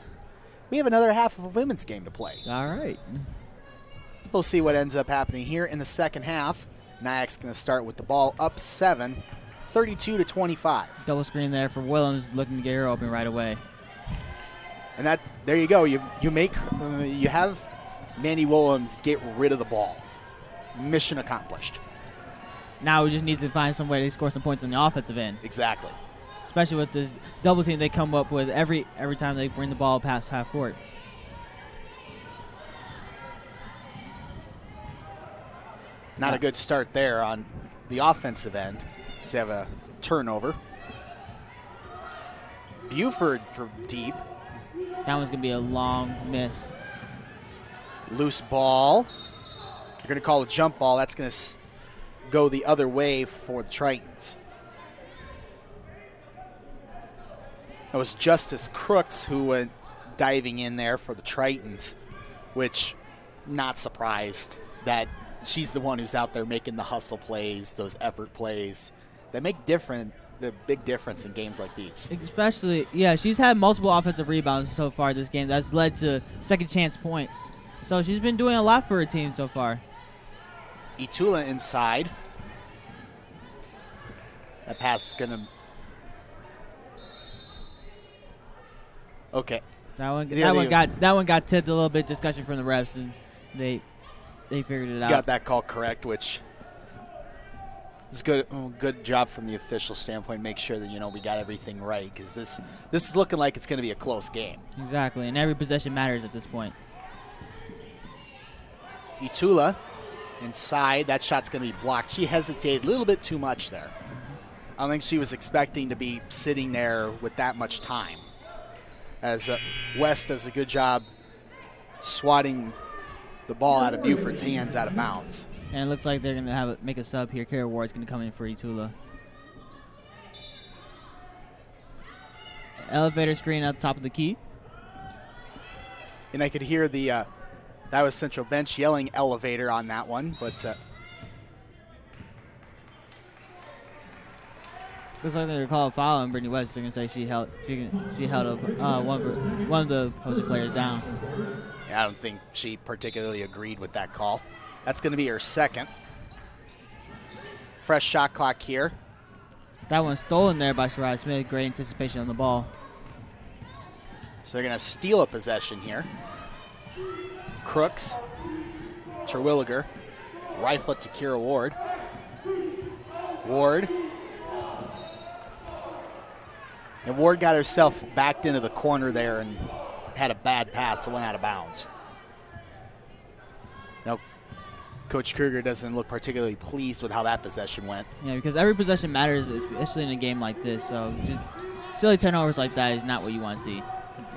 we have another half of a women's game to play. All right. We'll see what ends up happening here in the second half. NIACC's going to start with the ball up 7, 32-25. Double screen there for Williams, looking to get her open right away. And there you go. You have Mandy Williams get rid of the ball. Mission accomplished. Now we just need to find some way to score some points on the offensive end. Exactly. Especially with this double team they come up with every time they bring the ball past half court. Not a good start there on the offensive end. So you have a turnover. Buford for deep. That one's going to be a long miss. Loose ball. You're going to call a jump ball. That's going to go the other way for the Tritons. It was Justice Crooks who went diving in there for the Tritons, which, not surprised that she's the one who's out there making the hustle plays, those effort plays that make the big difference in games like these. Especially, yeah, she's had multiple offensive rebounds so far this game. That's led to second chance points. So she's been doing a lot for her team so far. Itula inside. That pass is going to... Okay. That one got tipped a little bit. Discussion from the refs, and they figured it out. Got that call correct, which is good. Good job from the official standpoint. Make sure that we got everything right, because this is looking like it's going to be a close game. Exactly, and every possession matters at this point. Itula inside. That shot's going to be blocked. She hesitated a little bit too much there. I don't think she was expecting to be sitting there with that much time. As West does a good job swatting the ball out of Buford's hands out of bounds. And it looks like they're going to make a sub here. Kara Ward's going to come in for Itula. Elevator screen at the top of the key. And I could hear the that was Central Bench yelling elevator on that one, but looks like they call a foul on Brittany West. They're gonna say she held up one of the opposing players down. I don't think she particularly agreed with that call. That's going to be her second. Fresh shot clock here. That one's stolen there by Shariah Smith. Great anticipation on the ball. So they're going to steal a possession here. Crooks, Terwilliger, rifle it to Kira Ward. Ward. And Ward got herself backed into the corner there and had a bad pass that went out of bounds. Now, Coach Kruger doesn't look particularly pleased with how that possession went. Yeah, because every possession matters, especially in a game like this. So just silly turnovers like that is not what you want to see.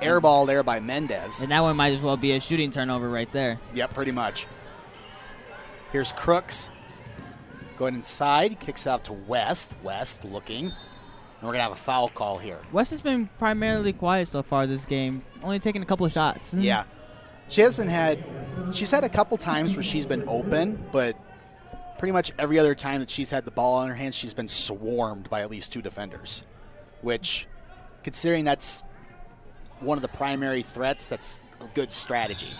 Air ball there by Mendez. And that one might as well be a shooting turnover right there. Yep, pretty much. Here's Crooks. Going inside, kicks out to West. West looking. And we're going to have a foul call here. West has been primarily quiet so far this game, only taking a couple of shots. Yeah. She's had a couple times where she's been open, but pretty much every other time that she's had the ball in her hands, she's been swarmed by at least 2 defenders, which, considering that's one of the primary threats, that's a good strategy.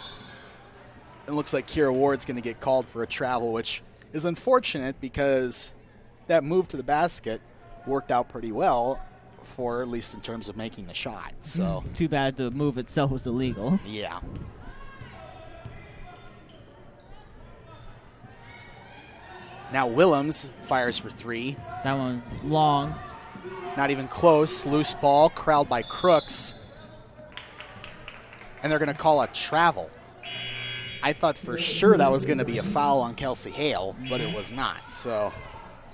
It looks like Kira Ward's going to get called for a travel, which is unfortunate because that move to the basket worked out pretty well for, at least in terms of making the shot. So too bad the move itself was illegal. Yeah. Now Willems fires for 3. That one's long. Not even close. Loose ball, corralled by Crooks. And they're going to call a travel. I thought for sure that was going to be a foul on Kelsey Hale, but it was not. So.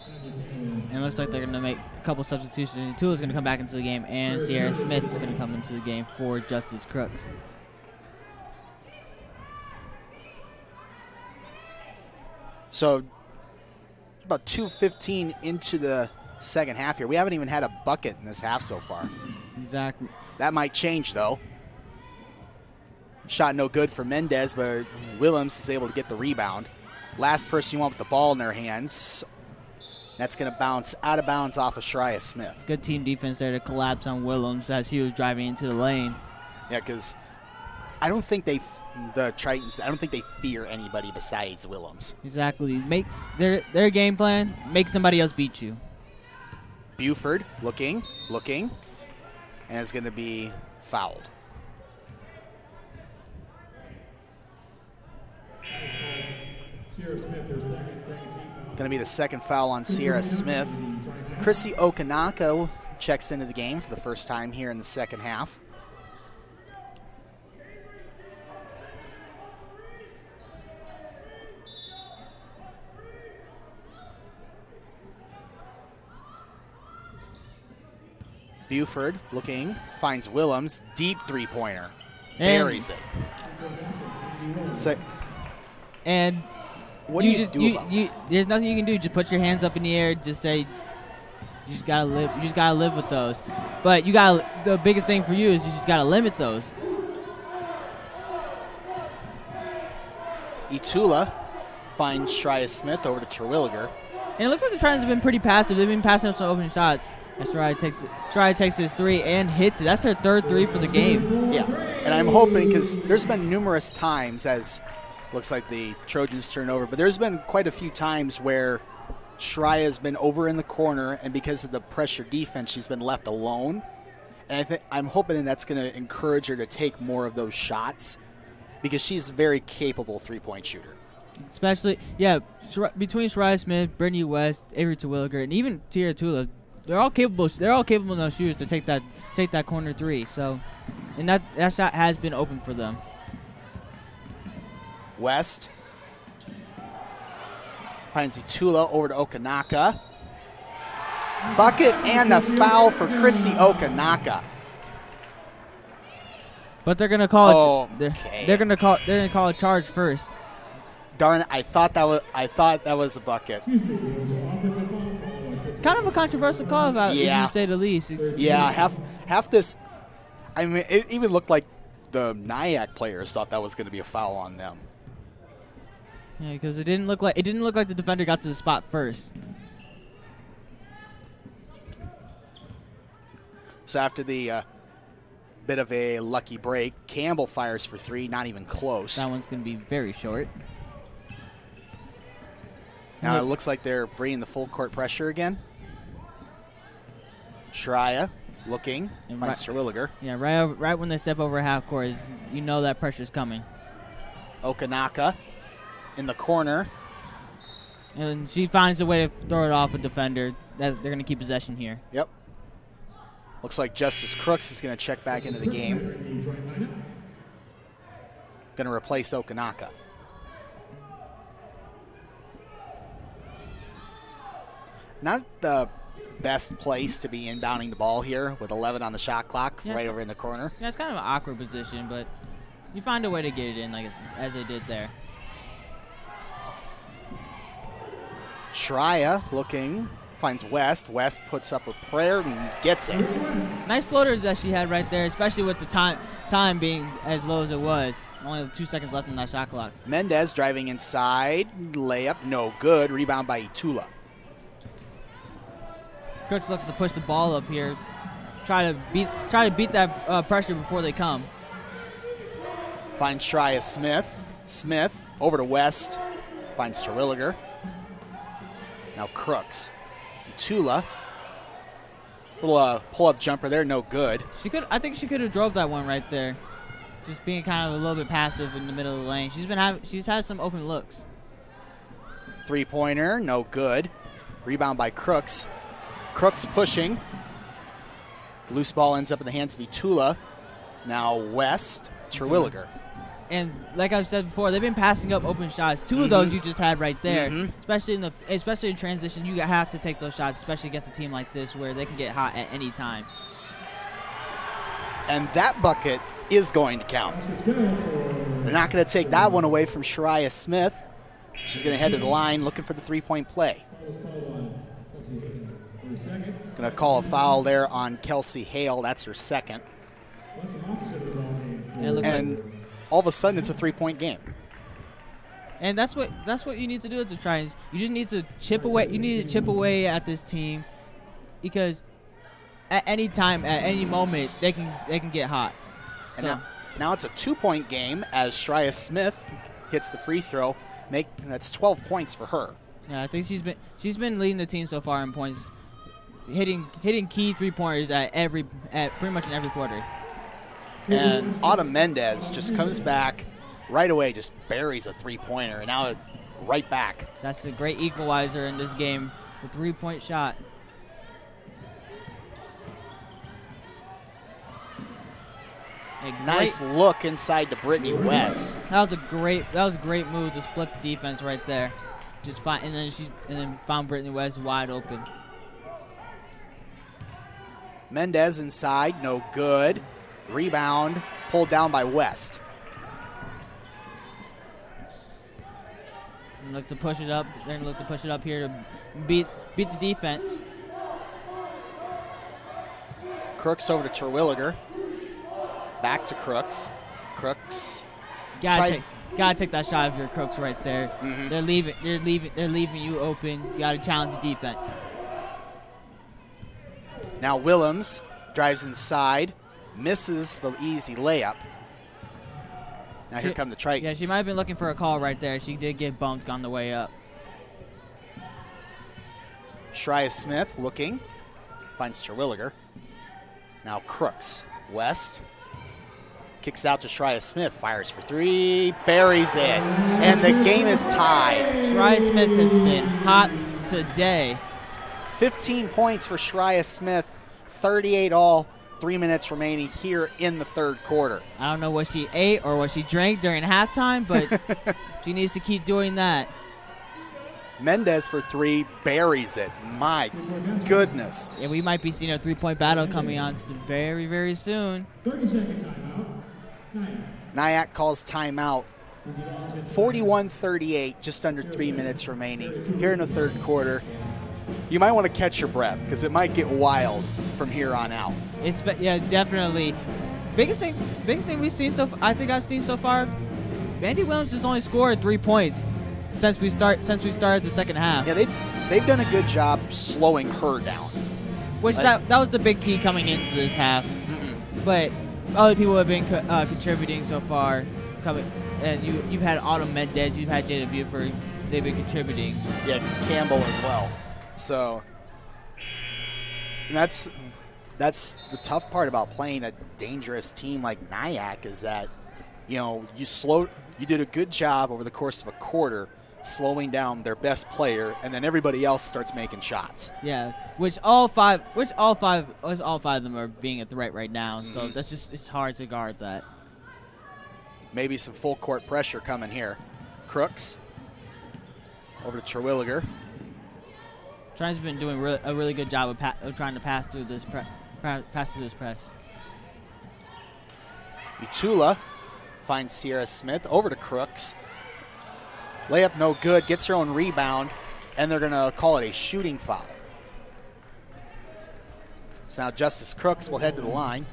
And it looks like they're going to make a couple substitutions. Tula's going to come back into the game, and Sierra Smith is going to come into the game for Justice Crooks. So about 2:15 into the second half here. We haven't even had a bucket in this half so far. Exactly. That might change, though. Shot no good for Mendez, but Willems is able to get the rebound. Last person you want with the ball in their hands. That's going to bounce out of bounds off of Shariah Smith. Good team defense there to collapse on Willems as he was driving into the lane. Yeah, because I don't think the Tritons, I don't think they fear anybody besides Willems. Exactly. Make their game plan, make somebody else beat you. Buford looking, and it's going to be fouled. Going to be the second foul on Sierra Smith. Chrissy Okanako checks into the game for the first time here in the second half. Buford looking, finds Willems, deep three-pointer, buries it. So, and what do you do about that? There's nothing you can do. Just put your hands up in the air. Just say, you just gotta live. You just gotta live with those. But you got the biggest thing for you is you just gotta limit those. Itula finds Shariah Smith over to Terwilliger. And it looks like the Tritons have been pretty passive. They've been passing up some open shots. And Shariah takes his 3 and hits it. That's her third 3 for the game. Yeah, and I'm hoping, because there's been numerous times, as looks like the Trojans turn over, but there's been quite a few times where Shariah has been over in the corner, and because of the pressure defense, she's been left alone. And I'm hoping that's going to encourage her to take more of those shots, because she's a very capable three-point shooter. Especially, yeah, between Shariah Smith, Brittany West, Avery Terwilliger, and even Tia Tula, they're all capable enough shooters to take that corner 3. So, and that shot has been open for them. West Finds Itula over to Okanaka. Bucket and a foul for Chrissy Okanaka. But they're gonna call it. Okay. They're gonna call a charge first. Darn it! I thought that was a bucket. Kind of a controversial call, if you say the least. Yeah, half this. I mean, it even looked like the NIACC players thought that was going to be a foul on them. Yeah, because it didn't look like the defender got to the spot first. So after the bit of a lucky break, Campbell fires for 3, not even close. That one's going to be very short. Now it looks like they're bringing the full court pressure again. Shreya looking, finds Terwilliger. Yeah, right when they step over half court, you know that pressure's coming. Okanaka in the corner. And she finds a way to throw it off a defender. They're going to keep possession here. Yep. Looks like Justice Crooks is going to check back into the game. Going to replace Okanaka. Not the best place to be inbounding the ball here with 11 on the shot clock, right over in the corner. Yeah, it's kind of an awkward position, but you find a way to get it in, as they did there. Shreya looking, finds West. West puts up a prayer and gets it. Nice floater that she had right there, especially with the time being as low as it was. Only 2 seconds left on that shot clock. Mendez driving inside, layup, no good. Rebound by Itula. Crooks looks to push the ball up here, try to beat that pressure before they come. Finds Shreya Smith. Smith over to West, finds Terwilliger. Now Crooks. Itula. Little pull-up jumper there, no good. I think she could have drove that one right there. Just being kind of a little bit passive in the middle of the lane. She's had some open looks. Three-pointer, no good. Rebound by Crooks. Crooks pushing. Loose ball ends up in the hands of Itula. Now West, Terwilliger. And like I've said before, they've been passing up open shots. Two of those you just had right there. Especially in transition, you have to take those shots, especially against a team like this where they can get hot at any time. And that bucket is going to count. They're not going to take that one away from Shreya Smith. She's going to head to the line looking for the three-point play. Going to call a foul there on Kelsey Hale. That's her second. And all of a sudden, it's a three-point game. And that's what you need to do at the Tritons. You just need to chip away. You need to chip away at this team, because at any time, at any moment, they can get hot. And now it's a 2-point game as Shreya Smith hits the free throw. That's 12 points for her. Yeah, I think she's been leading the team so far in points, hitting key 3-pointers at pretty much in every quarter. And Autumn Mendez just comes back right away, just buries a 3-pointer, and now right back. That's the great equalizer in this game, the 3-point shot. Nice look inside to Brittany West. That was a great move to split the defense right there. And then found Brittany West wide open. Mendez inside, no good. Rebound pulled down by West. And look to push it up. They're gonna look to push it up here to beat the defense. Crooks over to Terwilliger. Back to Crooks. Crooks. Gotta take that shot if you're Crooks right there. They're leaving you open. You gotta challenge the defense. Now Willems drives inside, misses the easy layup. Now here come the Tritons. Yeah, she might have been looking for a call right there. She did get bumped on the way up. Shreya Smith looking, finds Terwilliger. Now Crooks. West. Kicks out to Shreya Smith, fires for 3, buries it, and the game is tied. Shreya Smith has been hot today. 15 points for Shreya Smith, 38 all, 3 minutes remaining here in the third quarter. I don't know what she ate or what she drank during halftime, but she needs to keep doing that. Mendez for three, buries it. My goodness. Yeah, we might be seeing a three-point battle coming on very, very soon. 30-second timeout. NIACC calls timeout. 41-38, just under 3 minutes remaining here in the third quarter. You might want to catch your breath because it might get wild from here on out. Yeah, definitely. Biggest thing we've seen I've seen so far, Mandy Williams has only scored 3 points since we started the second half. Yeah, they've done a good job slowing her down. Which that was the big key coming into this half. But other people have been contributing so far. And you've had Autumn Mendez, you've had Jada Buford. They've been contributing. Yeah, Campbell as well. So and that's the tough part about playing a dangerous team like NIACC is that, you did a good job over the course of a quarter slowing down their best player, and then everybody else starts making shots. Yeah, which all five of them are being a threat right now. So it's hard to guard that. Maybe some full court pressure coming here. Crooks over to Terwilliger. Tritons been doing a really good job of trying to pass through this press. Utula finds Sierra Smith over to Crooks. Layup no good, gets her own rebound, and they're going to call it a shooting foul. So now Justice Crooks will head to the line.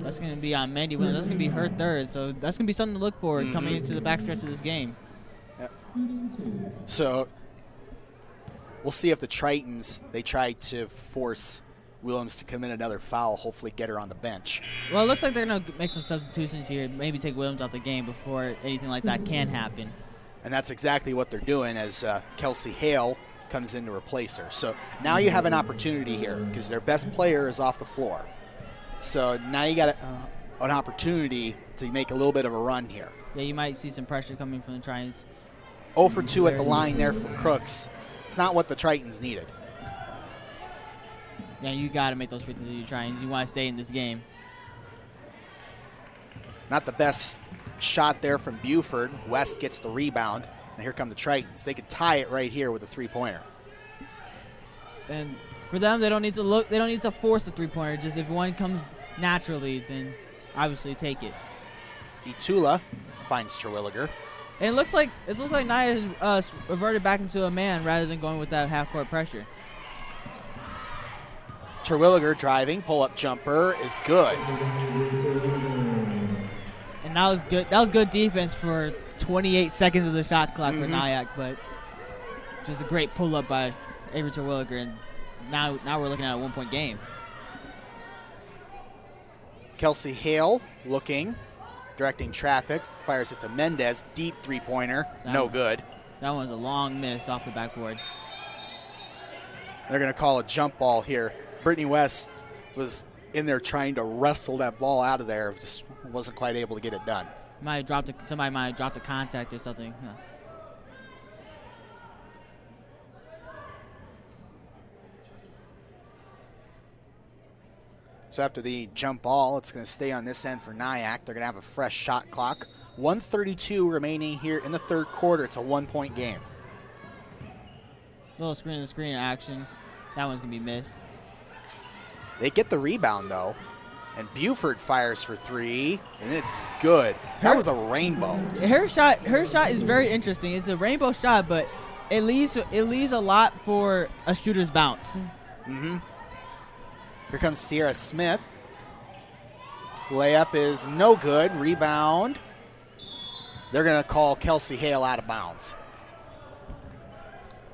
That's going to be on Mandy Williams. That's going to be her third, so that's going to be something to look for coming into the backstretch of this game. Yep. So we'll see if the Tritons, they try to force Williams to commit another foul, hopefully get her on the bench. Well, it looks like they're going to make some substitutions here, maybe take Williams out the game before anything like that can happen. And that's exactly what they're doing as Kelsey Hale comes in to replace her. So now you have an opportunity here because their best player is off the floor. So now you got an opportunity to make a little bit of a run here. Yeah, you might see some pressure coming from the Tritons. 0 for 2 at the line there for Crooks. It's not what the Tritons needed. Yeah, you got to make those free throws if you're trying. You want to stay in this game. Not the best shot there from Buford. West gets the rebound, and here come the Tritons. They could tie it right here with a three-pointer. And for them, they don't need to force the three-pointer. Just if one comes naturally, then obviously take it. Itula finds Terwilliger. And it looks like Nia has reverted back into a man rather than going with that half-court pressure. Terwilliger driving, pull-up jumper is good. And that was good. That was good defense for 28 seconds of the shot clock for NIACC, but just a great pull-up by Avery Terwilliger, and now we're looking at a one-point game. Kelsey Hale looking, directing traffic, fires it to Mendez, deep three-pointer, no good. That one's a long miss off the backboard. They're going to call a jump ball here. Brittany West was in there trying to wrestle that ball out of there, just wasn't quite able to get it done. Somebody might have dropped a contact or something. Yeah. So after the jump ball, it's going to stay on this end for NIACC. They're going to have a fresh shot clock. 1:32 remaining here in the third quarter. It's a one-point game. Little screen-to-screen action. That one's going to be missed. They get the rebound, though. And Buford fires for three, and it's good. That was a rainbow. Her shot is very interesting. It's a rainbow shot, but it leaves a lot for a shooter's bounce. Here comes Sierra Smith. Layup is no good. Rebound. They're going to call Kelsey Hale out of bounds.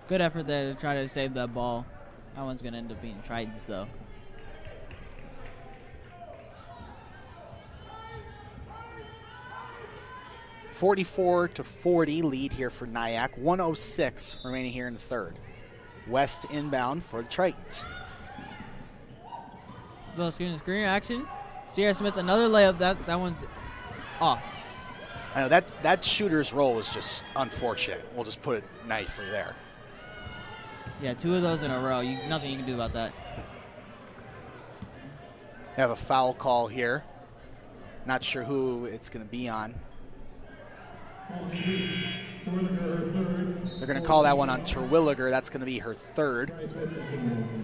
Good effort there to try to save that ball. That one's going to end up being Tritons, though. (44-40) lead here for NIACC. 1:06 remaining here in the third. West inbound for the Tritons. Little screen action. Sierra Smith, another layup. That one's off. I know that shooter's roll was just unfortunate. We'll just put it nicely there. Yeah, two of those in a row. Nothing you can do about that. They have a foul call here. Not sure who it's going to be on. They're going to call that one on Terwilliger. That's going to be her third.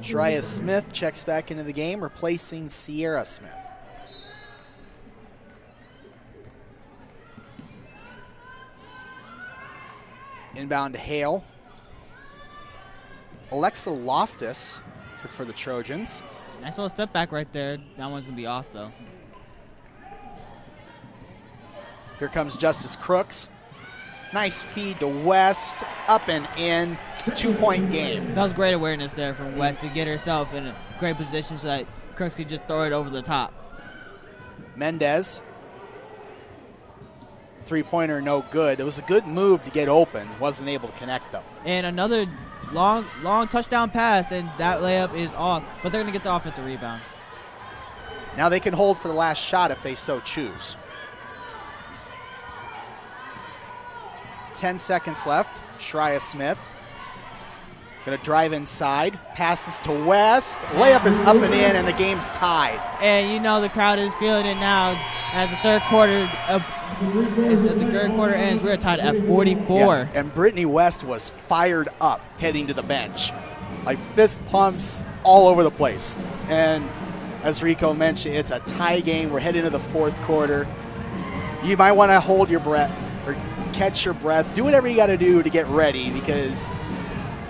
Shreya Smith checks back into the game, replacing Sierra Smith. Inbound to Hale. Alexa Loftus for the Trojans. Nice little step back right there. That one's going to be off, though. Here comes Justice Crooks. Nice feed to West, up and in. It's a 2-point game. That was great awareness there from West to get herself in a great position so that Crooks could just throw it over the top. Mendez. Three-pointer, no good. It was a good move to get open. Wasn't able to connect, though. And another long touchdown pass, and that layup is off. But they're going to get the offensive rebound. Now they can hold for the last shot if they so choose. 10 seconds left. Shreya Smith going to drive inside. Passes to West. Layup is up and in, and the game's tied. And you know the crowd is feeling it now as the third quarter ends. We're tied at 44. Yeah, and Brittany West was fired up heading to the bench. Like fist pumps all over the place. And as Rico mentioned, it's a tie game. We're heading to the fourth quarter. You might want to hold your breath or catch your breath. Do whatever you got to do to get ready, because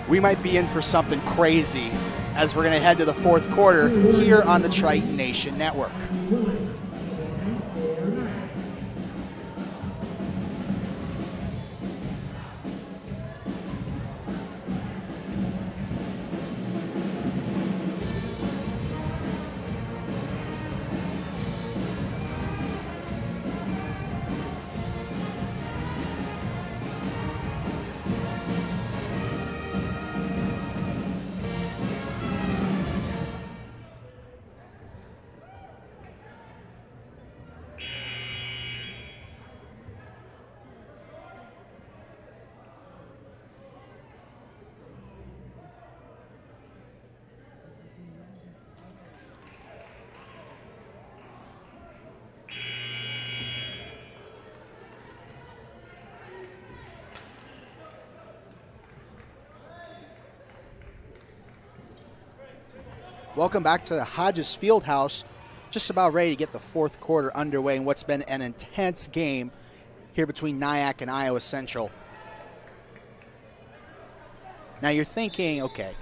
we might be in for something crazy as we're going to head to the fourth quarter here on the Triton Nation Network. Welcome back to the Hodges Fieldhouse. Just about ready to get the fourth quarter underway in what's been an intense game here between NIACC and Iowa Central. Now you're thinking, okay,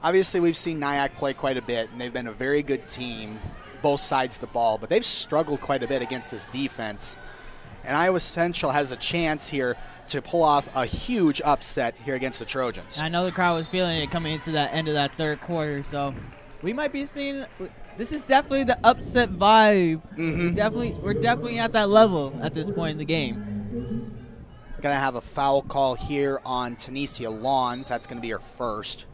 obviously we've seen NIACC play quite a bit, and they've been a very good team, both sides of the ball, but they've struggled quite a bit against this defense. And Iowa Central has a chance here to pull off a huge upset here against the Trojans. I know the crowd was feeling it coming into that end of that third quarter, so we might be seeing. This is definitely the upset vibe. We're definitely at that level at this point in the game. Gonna have a foul call here on Tanisha Lawns. That's gonna be her first.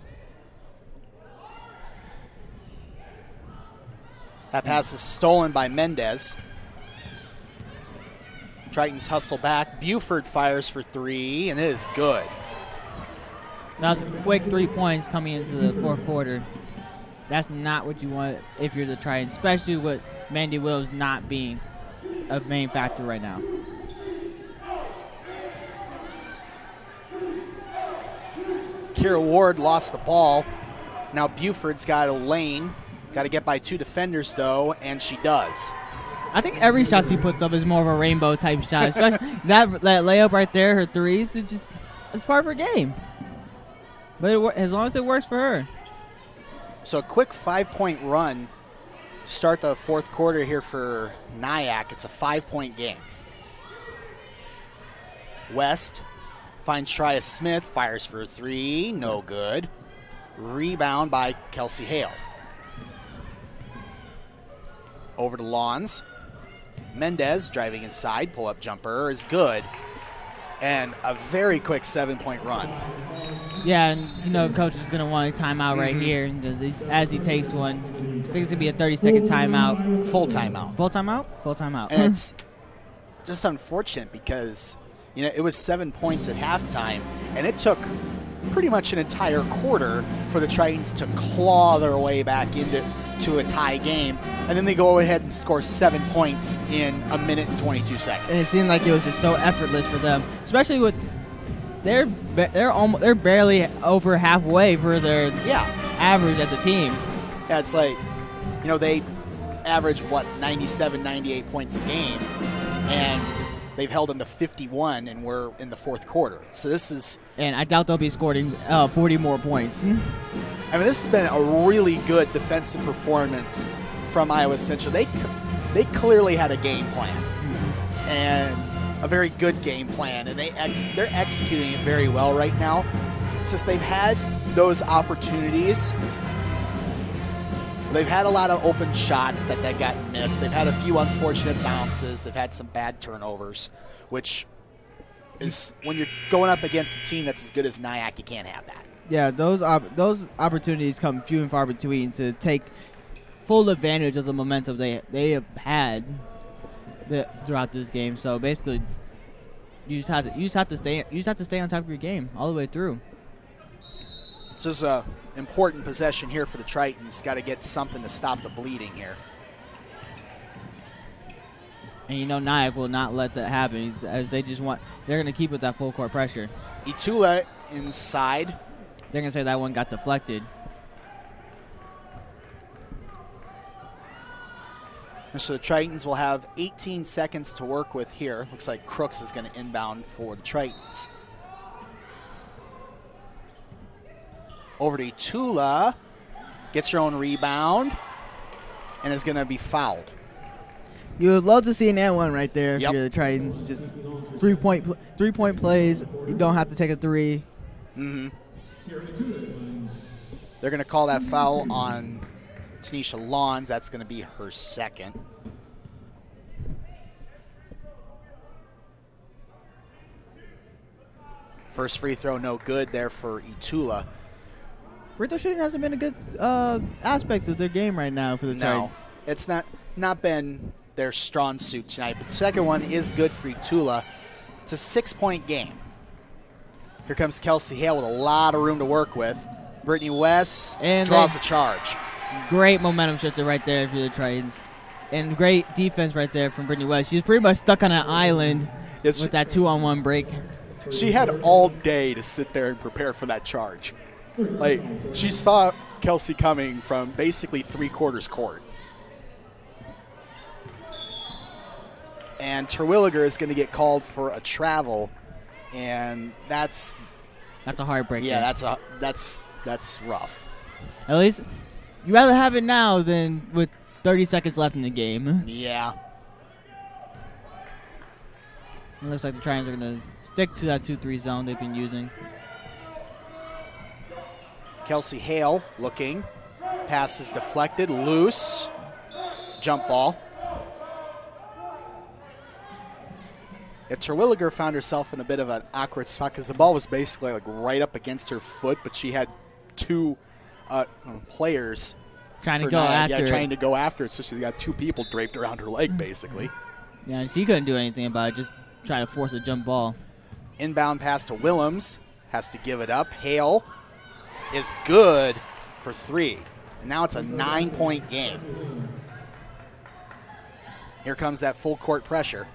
That pass is stolen by Mendez. Tritons hustle back. Buford fires for three, and it is good. That was a quick 3 points coming into the fourth quarter. That's not what you want if you're the Tritons, especially with Mandy Williams not being a main factor right now. Kira Ward lost the ball. Now Buford's got a lane. Got to get by two defenders, though, and she does. I think every shot she puts up is more of a rainbow type shot. Especially that layup right there, her threes, it's part of her game. But as long as it works for her. So a quick 5-point run to start the fourth quarter here for NIACC. It's a 5-point game. West finds Shreya Smith, fires for a three, no good. Rebound by Kelsey Hale. Over to Lawns. Mendez driving inside, pull-up jumper is good. And a very quick 7-point run. Yeah, and you know coach is going to want a timeout right here as he takes one. I think it's going to be a 30-second timeout. Full timeout. Full timeout? Full timeout. And it's just unfortunate because, you know, it was 7 points at halftime, and it took pretty much an entire quarter for the Tritons to claw their way back into a tie game, and then they go ahead and score 7 points in a minute and 22 seconds. And it seemed like it was just so effortless for them, especially with they're barely over halfway for their Yeah. average as a team. Yeah, it's like, they average, 97, 98 points a game, and they've held them to 51, and we're in the fourth quarter. So this is... And I doubt they'll be scoring 40 more points. This has been a really good defensive performance from Iowa Central. They clearly had a game plan, and a very good game plan, and they're executing it very well right now. Since they've had those opportunities, they've had a lot of open shots that got missed. They've had a few unfortunate bounces. They've had some bad turnovers, which is, when you're going up against a team that's as good as NIACC, you can't have that. Yeah, those opportunities come few and far between to take full advantage of the momentum they have had throughout this game. So basically, you just have to stay on top of your game all the way through. This is a important possession here for the Tritons. Got to get something to stop the bleeding here. And NIACC will not let that happen, as they're going to keep with that full court pressure. Itula inside. They're going to say that one got deflected. And so the Tritons will have 18 seconds to work with here. Looks like Crooks is going to inbound for the Tritons. Over to Itula. Gets her own rebound. And is going to be fouled. You would love to see an and one right there if Yep. you're the Tritons. Just three-point plays. You don't have to take a three. Mm-hmm. They're going to call that foul on Tanisha Lawns. That's going to be her second. First free throw, no good there for Itula. Free throw shooting hasn't been a good aspect of their game right now for the No, Tritons. it's not been their strong suit tonight. But the second one is good for Itula. It's a 6-point game. Here comes Kelsey Hale with a lot of room to work with. Brittany West draws the charge. Great momentum shifter right there for the Tritons. And great defense right there from Brittany West. She's pretty much stuck on an island with that 2-on-1 break. She had all day to sit there and prepare for that charge. Like, she saw Kelsey coming from basically three-quarters court. And Terwilliger is going to get called for a travel, and that's a heartbreaker. Yeah, that's rough. At least you rather have it now than with 30 seconds left in the game. Yeah. It looks like the Tritons are going to stick to that 2-3 zone they've been using. Kelsey Hale looking. Pass is deflected. Loose. Jump ball. Yeah, Terwilliger found herself in a bit of an awkward spot because the ball was basically like right up against her foot, but she had two players trying to go after it. So she got two people draped around her leg, basically. Yeah, and she couldn't do anything about it, just trying to force a jump ball. Inbound pass to Willems. Has to give it up. Hale is good for 3. And now it's a 9-point game. Here comes that full court pressure.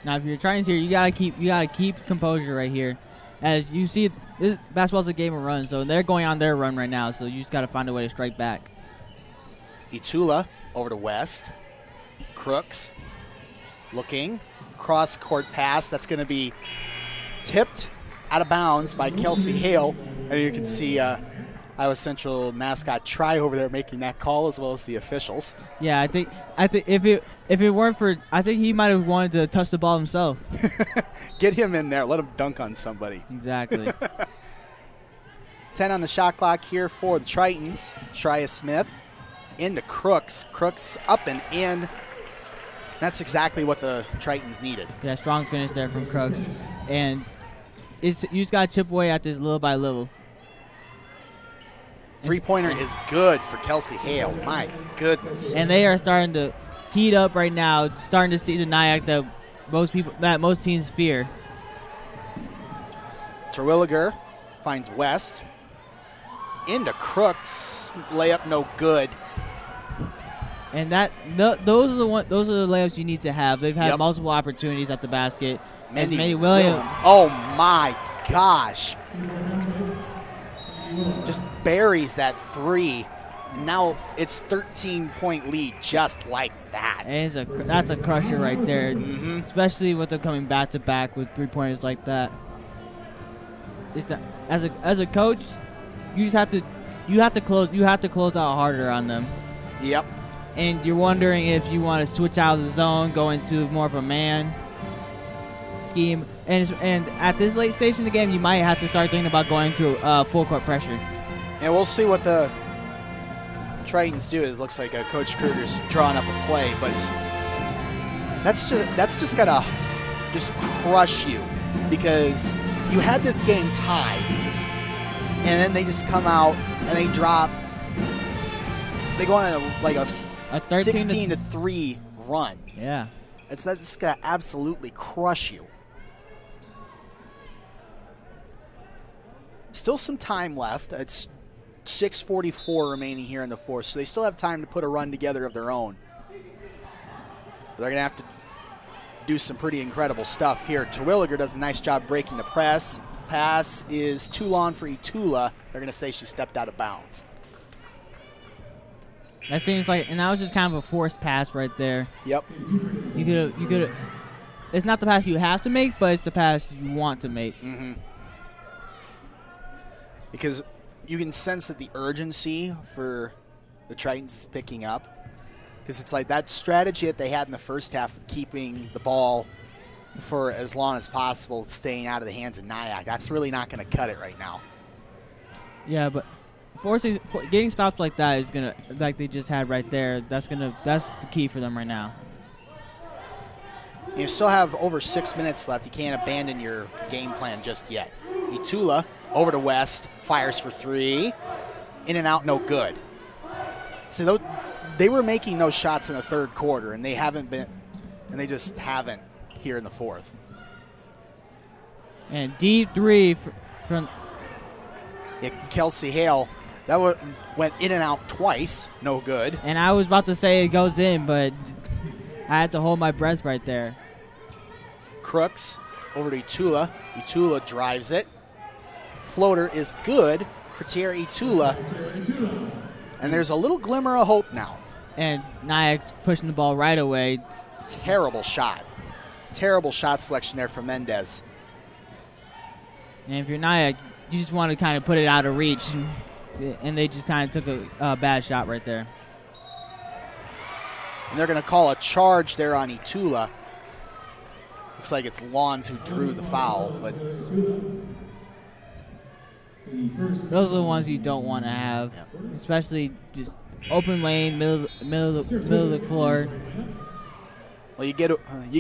Now, if you're trying to here, you gotta keep composure right here. As you see, this basketball's a game of runs, so they're going on their run right now. So you just gotta find a way to strike back. Itula over to West. Crooks looking. Cross court pass. That's going to be tipped out of bounds by Kelsey Hale. And you can see Iowa Central mascot Try over there making that call, as well as the officials. Yeah, I think if it weren't for, I think he might have wanted to touch the ball himself. Get him in there. Let him dunk on somebody. Exactly. 10 on the shot clock here for the Tritons. Shreya Smith into Crooks. Crooks up and in. That's exactly what the Tritons needed. Yeah, strong finish there from Crooks. And you just got to chip away at this little by little. Three-pointer is good for Kelsey Hale. My goodness. And they are starting to heat up right now, starting to see the NIACC that most teams fear. Terwilliger finds West. Into Crooks. Layup no good. And those are the layups you need to have. They've had Yep. multiple opportunities at the basket. Mandy Williams. Oh my gosh. Just buries that three. And now it's 13-point lead just like that. And that's a crusher right there, Mhm. especially with them coming back to back with 3-pointers like that. As a coach, you have to close out harder on them. Yep. And you're wondering if you want to switch out of the zone, go into more of a man scheme, and at this late stage in the game, you might have to start thinking about going to full court pressure. And we'll see what the Tritons do. It looks like Coach Kruger's drawing up a play, but that's just gotta just crush you, because you had this game tied, and then they just come out and they drop. They go on a 16-3 run. Yeah. That's just gonna absolutely crush you. Still some time left. It's 6:44 remaining here in the fourth, so they still have time to put a run together of their own. But they're going to have to do some pretty incredible stuff here. Terwilliger does a nice job breaking the press. Pass is too long for Itula. They're going to say she stepped out of bounds. That seems like, and that was just kind of a forced pass right there. Yep. You could. It's not the pass you have to make, but it's the pass you want to make. Mm-hmm. Because you can sense that the urgency for the Tritons is picking up. Because it's like that strategy that they had in the first half of keeping the ball for as long as possible, staying out of the hands of NIACC, that's really not going to cut it right now. Yeah, but getting stops like that is gonna, like they just had right there. That's the key for them right now. You still have over 6 minutes left. You can't abandon your game plan just yet. Itula over to West, fires for three, in and out, no good. So they were making those shots in the third quarter, and they just haven't here in the fourth. And deep three from Kelsey Hale, that went in and out twice, no good. And I was about to say it goes in, but I had to hold my breath right there. Crooks over to Itula. Itula drives it. Floater is good for Tierra Itula. And there's a little glimmer of hope now. And NIACC's pushing the ball right away. Terrible shot. Terrible shot selection there from Mendez. And if you're NIACC, you just want to kind of put it out of reach. And they just kind of took a bad shot right there. And they're going to call a charge there on Itula. Looks like it's Lawns who drew the foul, but those are the ones you don't want to have, especially just open lane, middle of the floor. Well, you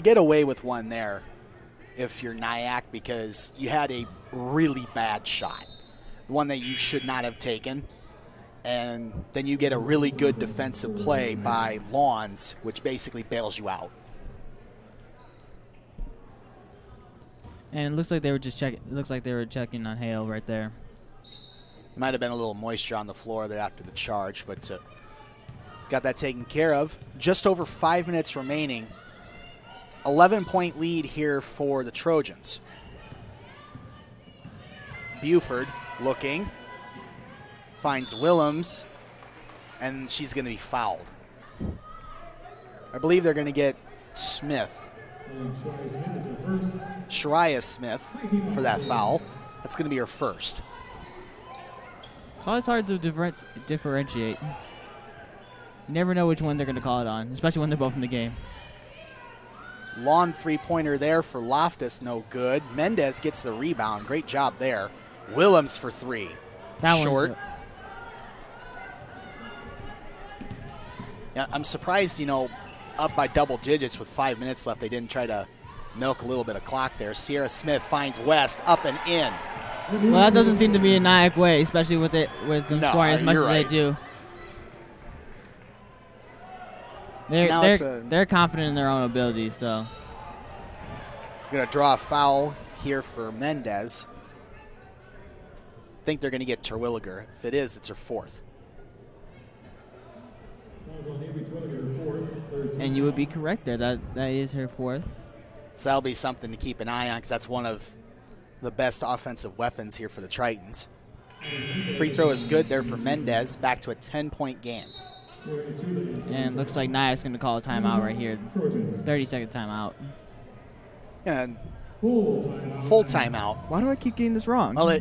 get away with one there if you're NIACC, because you had a really bad shot, one that you should not have taken, and then you get a really good defensive play by Lawns, which basically bails you out. And it looks like they were just checking. It looks like they were checking on Hale right there. Might have been a little moisture on the floor there after the charge, but got that taken care of. Just over 5 minutes remaining. 11-point lead here for the Trojans. Buford looking, finds Willems, and she's going to be fouled. I believe they're going to get Smith. Shariah Smith for that foul. That's going to be her first. It's always hard to differentiate. You never know which one they're going to call it on, especially when they're both in the game. Long three-pointer there for Loftus, no good. Mendez gets the rebound. Great job there. Willems for three. That short. Yeah, I'm surprised, up by double digits with 5 minutes left, they didn't try to milk a little bit of clock there. Sierra Smith finds West, up and in. Well, that doesn't seem to be a NIACC way, especially with them scoring as much as right. they do. They're confident in their own abilities, so. Going to draw a foul here for Mendez. I think they're going to get Terwilliger. If it is, it's her fourth. And you would be correct there. That is her fourth. So that'll be something to keep an eye on because that's one of the best offensive weapons here for the Tritons. Free throw is good there for Mendez, back to a 10-point game. And looks like NIACC's going to call a timeout right here. 30-second timeout. And full timeout. Why do I keep getting this wrong? Well, I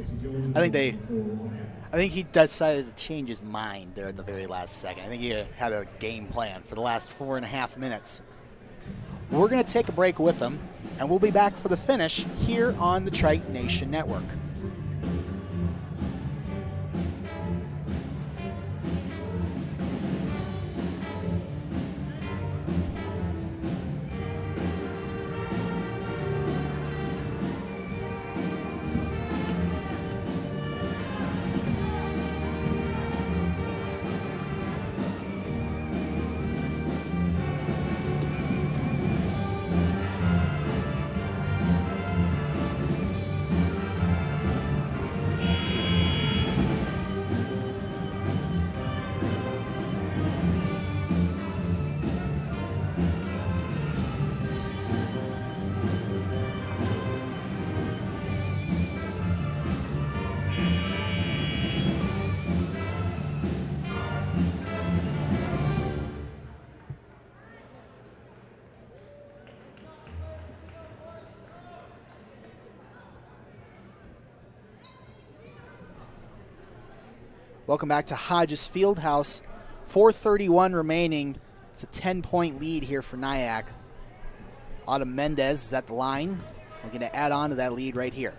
think he decided to change his mind there at the very last second. I think he had a game plan for the last 4.5 minutes. We're going to take a break with them, and we'll be back for the finish here on the Triton Nation Network. Welcome back to Hodges Fieldhouse. 4:31 remaining. It's a 10-point lead here for NIACC. Autumn Mendez is at the line. We're going to add on to that lead right here.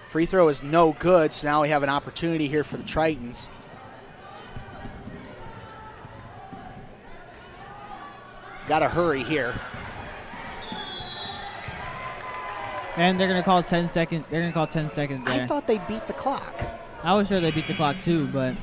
Free throw is no good, so now we have an opportunity here for the Tritons. Got to hurry here. And they're going to call 10 seconds. They're going to call 10 seconds there. I thought they beat the clock. I was sure they beat the clock too, but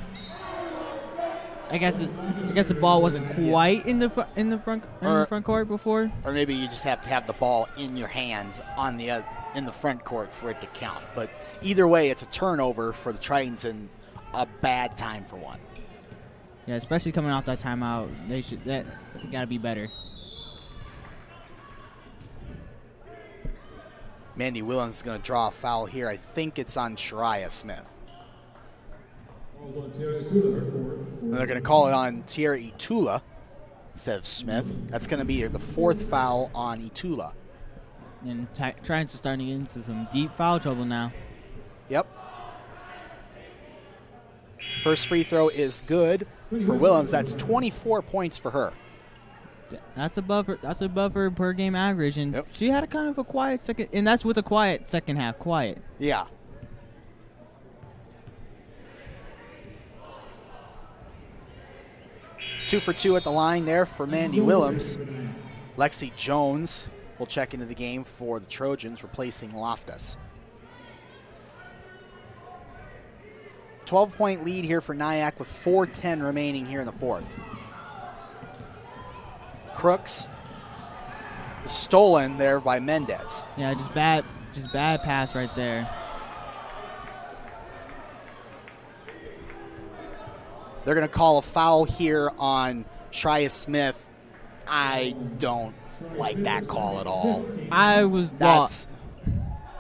I guess the ball wasn't quite in the front court before. Or maybe you just have to have the ball in your hands on the in the front court for it to count. But either way, it's a turnover for the Tritons and a bad time for one. Yeah, especially coming off that timeout, they got to be better. Mandy Williams is going to draw a foul here. I think it's on Shariah Smith. And they're going to call it on Tierra Itula instead of Smith. That's going to be the fourth foul on Itula. And trying to start into some deep foul trouble now. Yep. First free throw is good for Williams. That's 24 points for her. That's above her. That's above her per game average, and yep. She had a kind of a quiet second, and that's with a quiet second half. Quiet. Yeah. Two for two at the line there for Mandy Williams. Lexi Jones will check into the game for the Trojans, replacing Loftus. 12-point lead here for NIACC with 4:10 remaining here in the fourth. Crooks stolen there by Mendez. Yeah, just bad pass right there. They're going to call a foul here on Shariah Smith. I don't like that call at all. I was lost.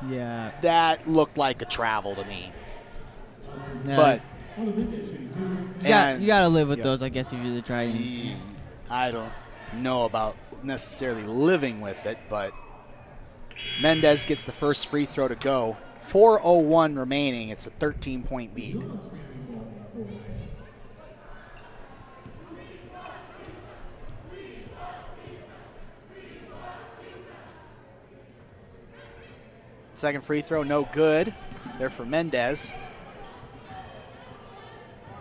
Yeah. That looked like a travel to me. Yeah. But you got to live with those, I guess, if you're the Tritons. I don't know about necessarily living with it, but Mendez gets the first free throw to go. 4:01 remaining. It's a 13-point lead. Second free throw, no good. There for Mendez.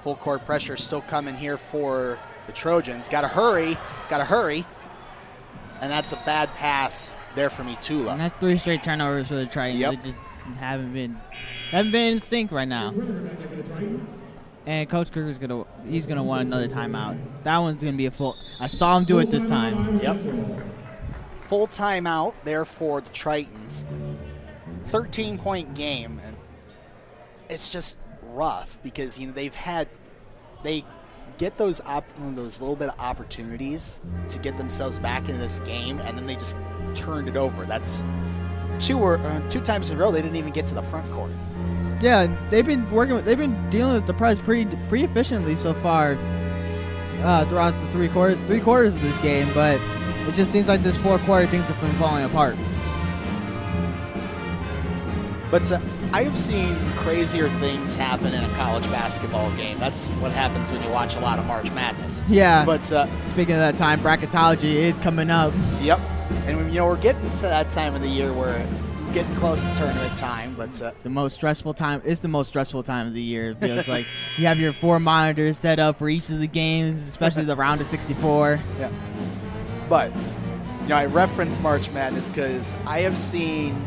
Full court pressure still coming here for the Trojans. Got to hurry. And that's a bad pass there from Itula. And that's 3 straight turnovers for the Tritons. Yep. They just haven't been in sync right now. And Coach Kruger's gonna want another timeout. That one's gonna be a full. I saw him do it this time. Yep. Full timeout there for the Tritons. 13-point game, and it's just rough because they get those little bit of opportunities to get themselves back into this game, and then they just turned it over. That's two times in a row they didn't even get to the front court. Yeah, they've been dealing with the press pretty efficiently so far throughout the three quarters of this game, but it just seems like this fourth quarter things have been falling apart. But I've seen crazier things happen in a college basketball game. That's what happens when you watch a lot of March Madness. Yeah. But speaking of that time, bracketology is coming up. Yep. And we're getting to that time of the year where we're getting close to tournament time. But the most stressful time. It's the most stressful time of the year. It feels like you have your 4 monitors set up for each of the games, especially the round of 64. Yeah. But I reference March Madness because I have seen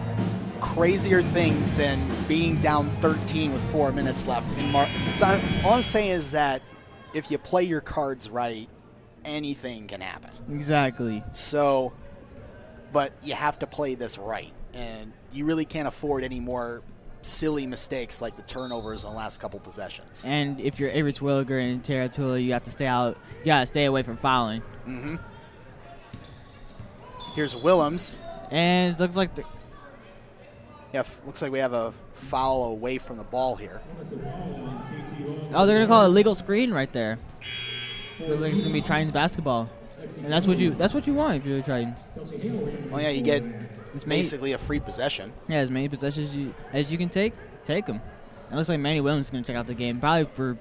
crazier things than being down 13 with 4 minutes left in March. So all I'm saying is that if you play your cards right, anything can happen. Exactly. So, but you have to play this right, and you really can't afford any more silly mistakes like the turnovers in the last couple possessions. And if you're Avery Terwilliger and Tara Tula, you have to stay out. You gotta stay away from fouling. Mm-hmm. Here's Willems, and it looks like looks like we have a foul away from the ball here. Oh, they're gonna call it a legal screen right there. It's gonna be Tritons basketball, and that's what you want if you're the Tritons. Well, yeah, you get basically a free possession. Yeah, as many possessions as you can take them. It looks like Manny Williams is gonna check out the game, probably for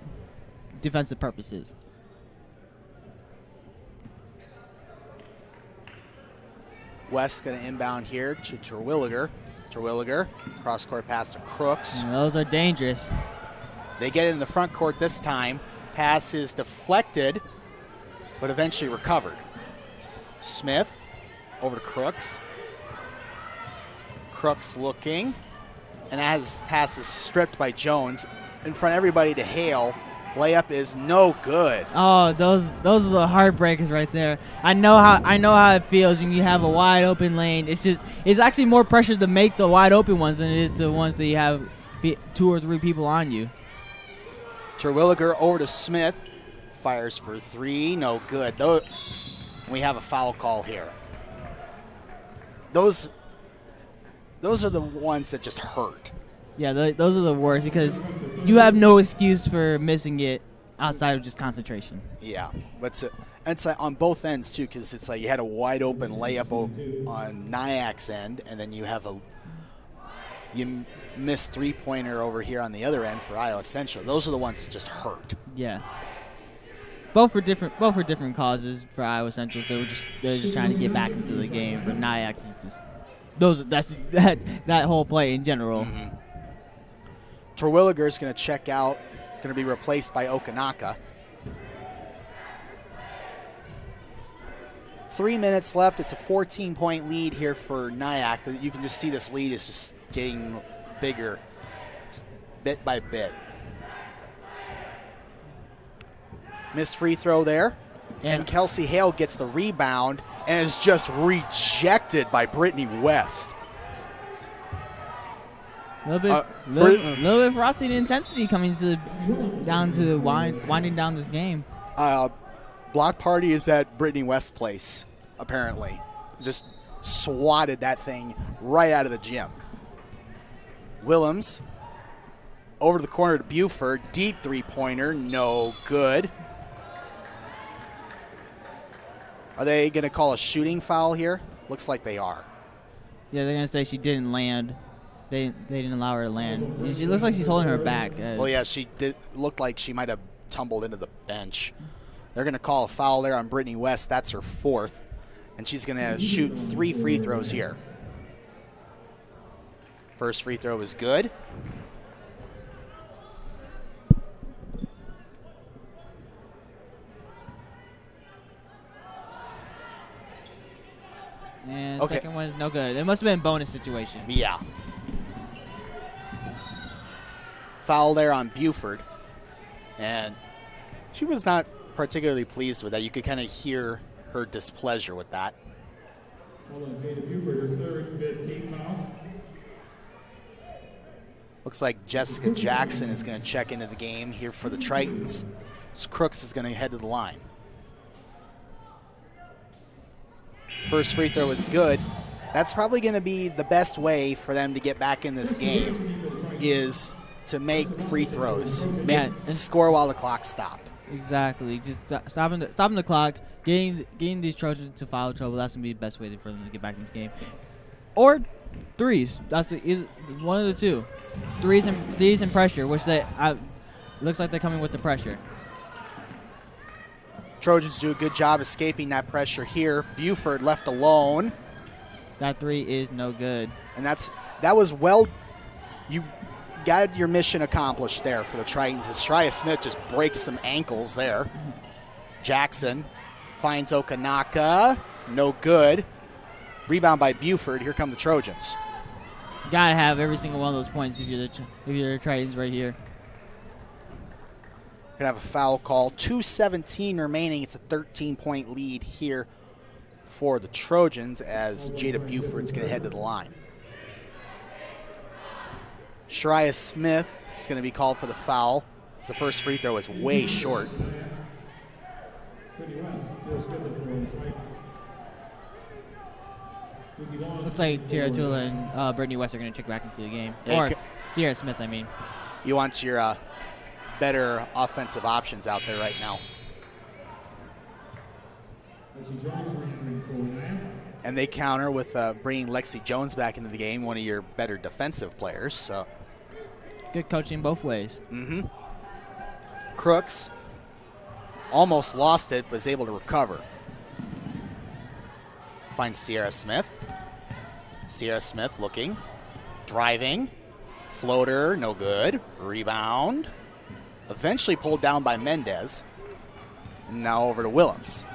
defensive purposes. West going to inbound here to Terwilliger. Terwilliger, cross-court pass to Crooks. And those are dangerous. They get it in the front court this time. Pass is deflected, but eventually recovered. Smith over to Crooks. Crooks looking, and as pass is stripped by Jones in front of everybody to Hale. Layup is no good. Oh, those are the heartbreakers right there. I know how it feels when you have a wide open lane. It's actually more pressure to make the wide open ones than it is the ones that you have 2 or 3 people on you. Terwilliger over to Smith, fires for 3, no good. We have a foul call here. Those are the ones that just hurt. Yeah, those are the worst because you have no excuse for missing it outside of just concentration. Yeah, but it's on both ends too, because it's like you had a wide open layup on NIACC's end, and then you missed 3-pointer over here on the other end for Iowa Central. Those are the ones that just hurt. Yeah. Both for different causes for Iowa Central. They're just trying to get back into the game. For NIACC, it's just that whole play in general. Mm-hmm. Terwilliger is going to check out, going to be replaced by Okanaka. 3 minutes left. It's a 14-point lead here for NIACC, but you can just see this lead is just getting bigger bit by bit. Missed free throw there, and Kelsey Hale gets the rebound and is just rejected by Brittany West. A little bit of frosty and intensity coming winding down this game. Block party is at Brittany West's place, apparently. Just swatted that thing right out of the gym. Willems over to the corner to Buford. Deep 3-pointer, no good. Are they going to call a shooting foul here? Looks like they are. Yeah, they're going to say she didn't land. They didn't allow her to land. And she looks like she's holding her back. Well, yeah, she did look like she might have tumbled into the bench. They're going to call a foul there on Brittany West. That's her 4th. And she's going to shoot 3 free throws here. First free throw is good. And second one is no good. It must have been a bonus situation. Yeah. Foul there on Buford. And she was not particularly pleased with that. You could kind of hear her displeasure with that. Looks like Jessica Jackson is going to check into the game here for the Tritons. So Crooks is going to head to the line. First free throw is good. That's probably going to be the best way for them to get back in this game, is to make free throws, and score while the clock stopped. Exactly. Just stopping the clock, getting these Trojans into foul trouble. That's going to be the best way for them to get back in this game. Or threes. That's one of the two. Threes and pressure, which looks like they're coming with the pressure. Trojans do a good job escaping that pressure here. Buford left alone. That three is no good. And that was well. You got your mission accomplished there for the Tritons, as Shreya Smith just breaks some ankles there. Jackson finds Okanaka. No good. Rebound by Buford. Here come the Trojans. You gotta have every single one of those points if you're the Tritons right here. Gonna have a foul call. 2:17 remaining. It's a 13-point lead here for the Trojans, as Jada Buford's gonna head to the line. Shreya Smith is gonna be called for the foul. It's the first free throw is way short. Looks like Tara Tula and Brittany West are going to check back into the game. Or Sierra Smith, I mean. You want your better offensive options out there right now. And they counter with bringing Lexi Jones back into the game, one of your better defensive players. So good coaching both ways. Mm-hmm. Crooks almost lost it, was able to recover. Finds Sierra Smith. Sierra Smith looking, driving, floater, no good. Rebound. Eventually pulled down by Mendez. Now over to Willems.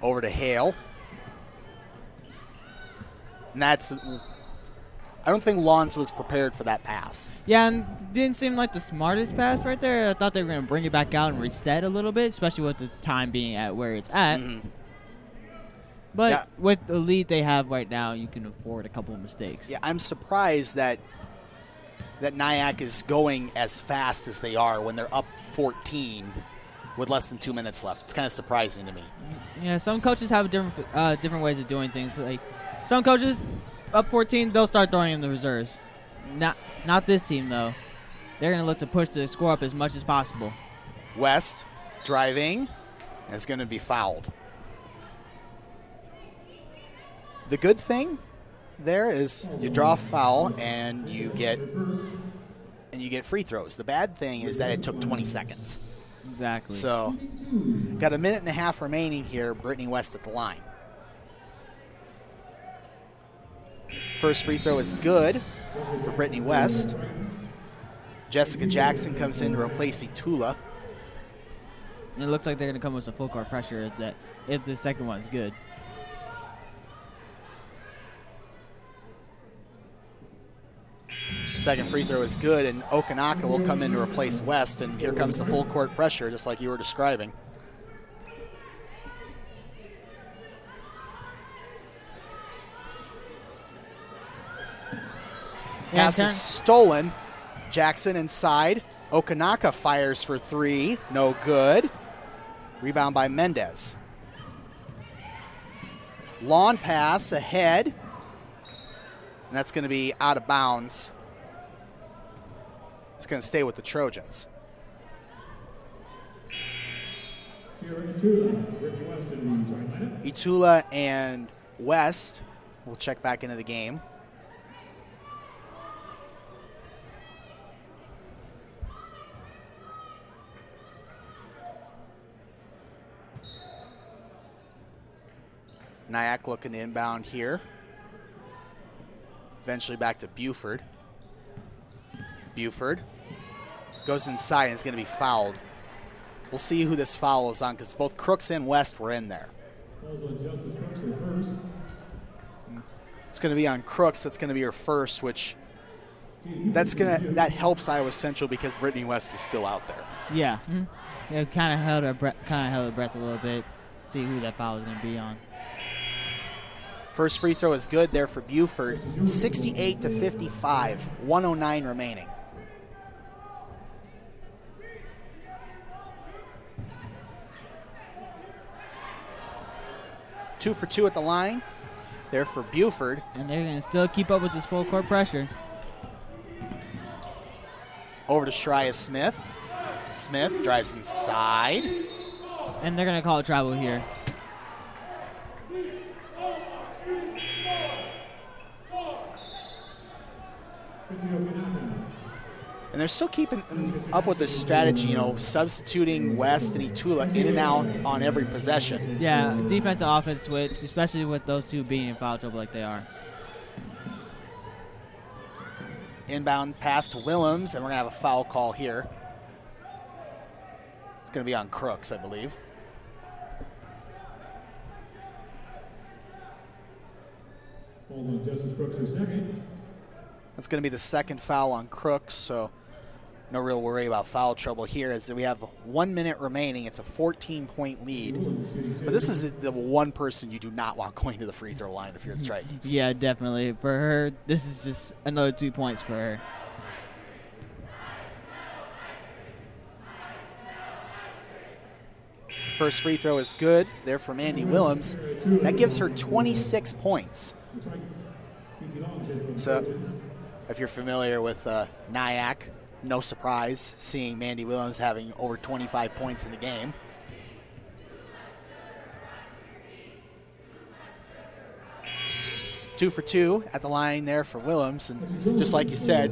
Over to Hale. And I don't think Lawns was prepared for that pass. Yeah, and didn't seem like the smartest pass right there. I thought they were going to bring it back out and reset a little bit, especially with the time being at where it's at. Mm-hmm. But with the lead they have right now, you can afford a couple of mistakes. Yeah, I'm surprised that NIACC is going as fast as they are when they're up 14 with less than 2 minutes left. It's kind of surprising to me. Yeah, some coaches have different ways of doing things. Like some coaches, up 14, they'll start throwing in the reserves. Not this team, though. They're going to look to push the score up as much as possible. West driving is going to be fouled. The good thing there is you draw a foul and you get free throws. The bad thing is that it took 20 seconds. Exactly. So got a minute and a half remaining here. Brittany West at the line. First free throw is good for Brittany West. Jessica Jackson comes in to replace Itula. And it looks like they're going to come with some full court pressure if the second one's good. Second free throw is good, and Okanaka will come in to replace West, and here comes the full court pressure, just like you were describing. Pass is stolen. Jackson inside. Okanaka fires for three. No good. Rebound by Mendez. Lawn pass ahead. And that's going to be out of bounds. It's going to stay with the Trojans. Itula and West will check back into the game. NIACC looking to inbound here. Eventually back to Buford. Buford goes inside and is going to be fouled. We'll see who this foul is on because both Crooks and West were in there. It's going to be on Crooks. That's going to be her first, which that helps Iowa Central because Brittany West is still out there. Yeah, yeah, kind of held her breath a little bit. See who that foul is going to be on. First free throw is good there for Buford. 68-55, 109 remaining. Two for two at the line there for Buford. And they're going to still keep up with this full court pressure. Over to Shreya Smith. Smith drives inside. And they're going to call it travel here. And they're still keeping up with this strategy, you know, substituting West and Itula in and out on every possession. Yeah, defensive offense switch, especially with those two being in foul trouble like they are. Inbound pass to Willems, and we're going to have a foul call here. It's going to be on Crooks, I believe. Falls on Justice Crooks for second. That's going to be the second foul on Crooks, so no real worry about foul trouble here as we have 1 minute remaining. It's a 14-point lead. But this is the one person you do not want going to the free throw line if you're the Tritons. Yeah, definitely. For her, this is just another 2 points for her. First free throw is good there from Andy Willems. That gives her 26 points. So if you're familiar with NIACC, no surprise seeing Mandy Willems having over 25 points in the game. Two for two at the line there for Willems, and just like you said,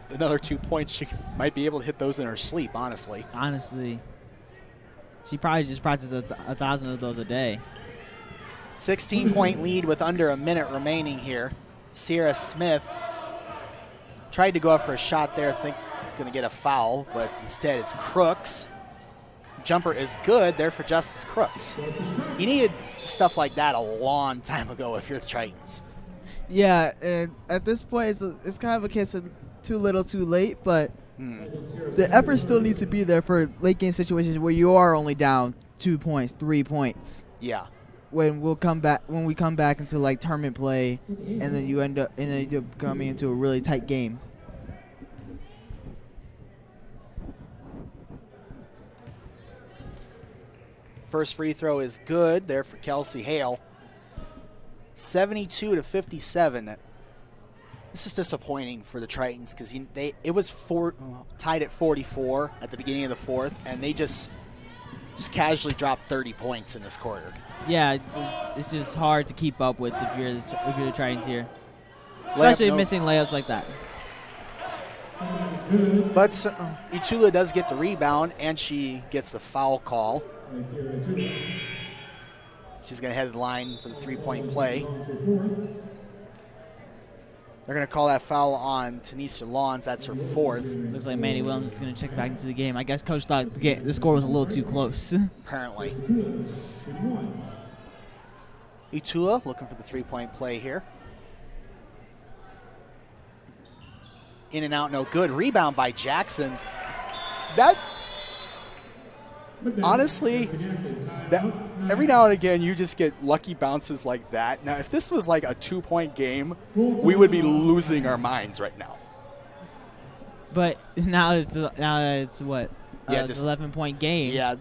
another 2 points. She might be able to hit those in her sleep, honestly. Honestly. She probably just practices 1,000 of those a day. 16-point lead with under a minute remaining here. Sierra Smith tried to go up for a shot there, think going to get a foul, but instead it's Crooks. Jumper is good there for Justice Crooks. You needed stuff like that a long time ago if you're the Tritons. Yeah, and at this point, it's kind of a case of too little, too late, but the effort still needs to be there for late game situations where you are only down 2 points, 3 points. Yeah. When we come back into like tournament play, and then you end up coming into a really tight game. First free throw is good there for Kelsey Hale. 72-57. This is disappointing for the Tritons because it was tied at 44 at the beginning of the fourth, and they just casually dropped 30 points in this quarter. Yeah, it's just hard to keep up with if you're the Tritons here, especially missing layups like that. But Itula does get the rebound, and she gets the foul call. She's going to head the line for the three-point play. They're going to call that foul on Tanisha Lawns. That's her fourth. Looks like Mandy Williams is going to check back into the game. I guess Coach thought the score was a little too close. Apparently. Itula looking for the three-point play here. In and out, no good. Rebound by Jackson. Honestly, every now and again, you just get lucky bounces like that. Now, if this was like a 2-point game, we would be losing our minds right now. But now it's what? Yeah, just 11-point game. Yeah,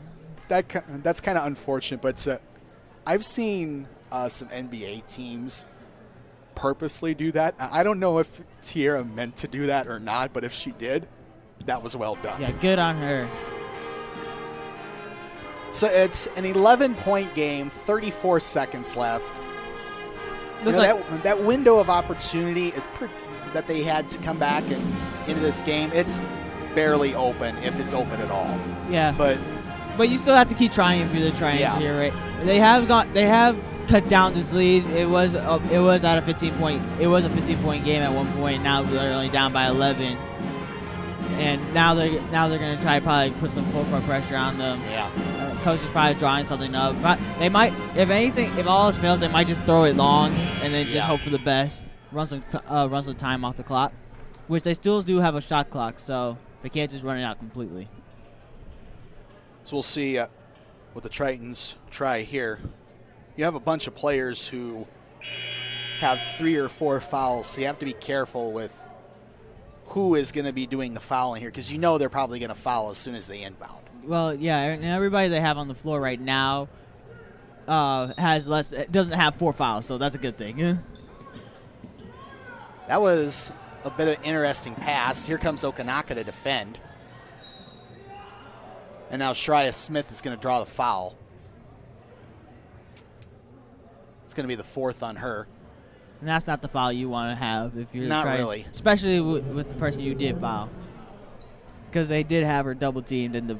that's kind of unfortunate. But I've seen some NBA teams purposely do that. I don't know if Tierra meant to do that or not, but if she did, that was well done. Yeah, good on her. So it's an 11-point game, 34 seconds left. That window of opportunity that they had to come back and into this game, it's barely open, if it's open at all. Yeah. But you still have to keep trying if you're the Tritons here, right? They have cut down this lead. It was at a 15-point. It was a 15-point game at one point. Now they're only down by 11. And now they're going to try to probably put some full court pressure on them. Yeah. Coach is probably drawing something up. But they might, if anything, if all else fails, they might just throw it long and then just hope for the best. Run some time off the clock, which they still do have a shot clock, so they can't just run it out completely. So we'll see what the Tritons try here. you have a bunch of players who have 3 or 4 fouls, so you have to be careful with who is going to be doing the fouling here, because you know they're probably going to foul as soon as they inbound. Well, yeah, and everybody they have on the floor right now doesn't have 4 fouls, so that's a good thing. That was a bit of an interesting pass. Here comes Okanaka to defend. And now Shreya Smith is going to draw the foul. It's going to be the 4th on her. And that's not the foul you want to have if you're not trying, really, especially with the person you did foul, because they did have her double teamed in the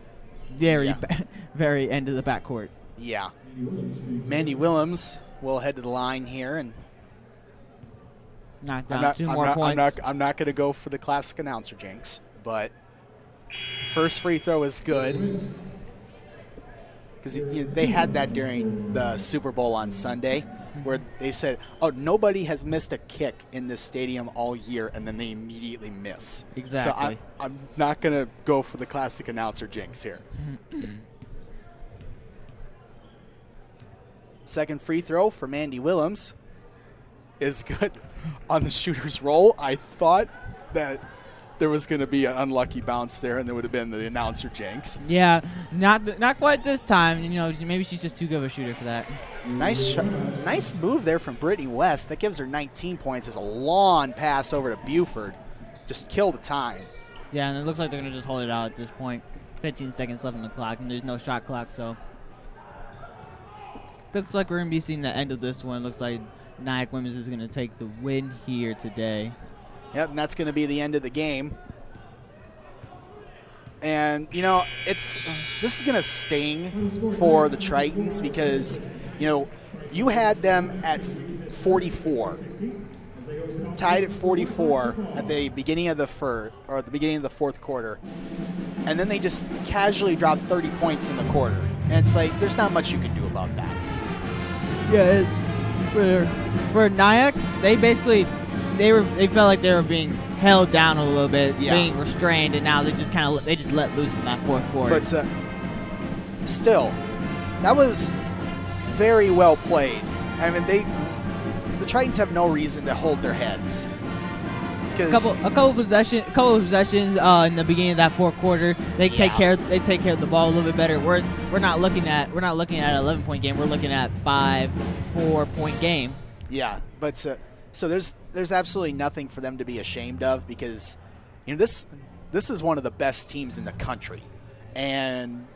very end of the backcourt. Yeah. Mandy Willems will head to the line here and knock down 2 more points. I'm not going to go for the classic announcer jinx, but first free throw is good, because they had that during the Super Bowl on Sunday, where they said, oh, nobody has missed a kick in this stadium all year, and then they immediately miss. Exactly. So I'm not going to go for the classic announcer jinx here. Second free throw for Mandy Willems is good on the shooter's roll. I thought that there was going to be an unlucky bounce there, and there would have been the announcer jinx. Yeah, not quite this time. Maybe she's just too good of a shooter for that. Nice move there from Brittany West. That gives her 19 points as a long pass over to Buford. Just kill the time. Yeah, and it looks like they're going to just hold it out at this point. 15 seconds left on the clock, and there's no shot clock, so looks like we're going to be seeing the end of this one. Looks like NIACC Women's is going to take the win here today. Yep, and that's going to be the end of the game. And, this is going to sting for the Tritons, because, you had them at 44, tied at 44 at the beginning of the fourth quarter, and then they just casually dropped 30 points in the quarter. And it's like, there's not much you can do about that. Yeah, for NIACC, they felt like they were being held down a little bit, being restrained, and now they just let loose in that fourth quarter. But still, that was very well played. I mean, the Tritons have no reason to hold their heads. A couple of possessions in the beginning of that fourth quarter. They take care of the ball a little bit better. We're not looking at an 11-point game. We're looking at 4-point game. Yeah, but so there's absolutely nothing for them to be ashamed of, because this is one of the best teams in the country, and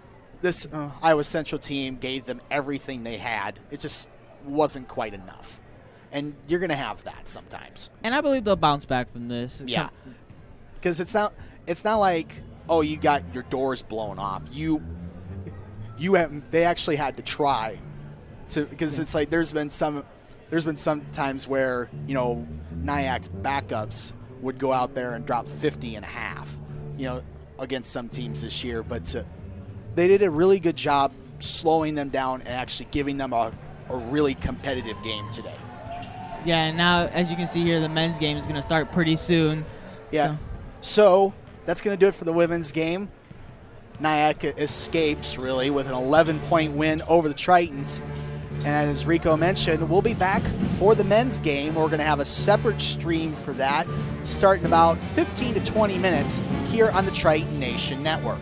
this Iowa Central team gave them everything they had. It just wasn't quite enough. And you're going to have that sometimes. And I believe they'll bounce back from this. Yeah. Because it's not like, oh, you got your doors blown off. They actually had to try to, because it's like there's been some times where, NIACC's backups would go out there and drop 50 and a half, against some teams this year, but they did a really good job slowing them down and actually giving them a really competitive game today. Yeah, and now, as you can see here, the men's game is going to start pretty soon. Yeah. So that's going to do it for the women's game. NIACC escapes, really, with an 11-point win over the Tritons. And as Rico mentioned, we'll be back for the men's game. We're going to have a separate stream for that, starting about 15 to 20 minutes here on the Triton Nation Network.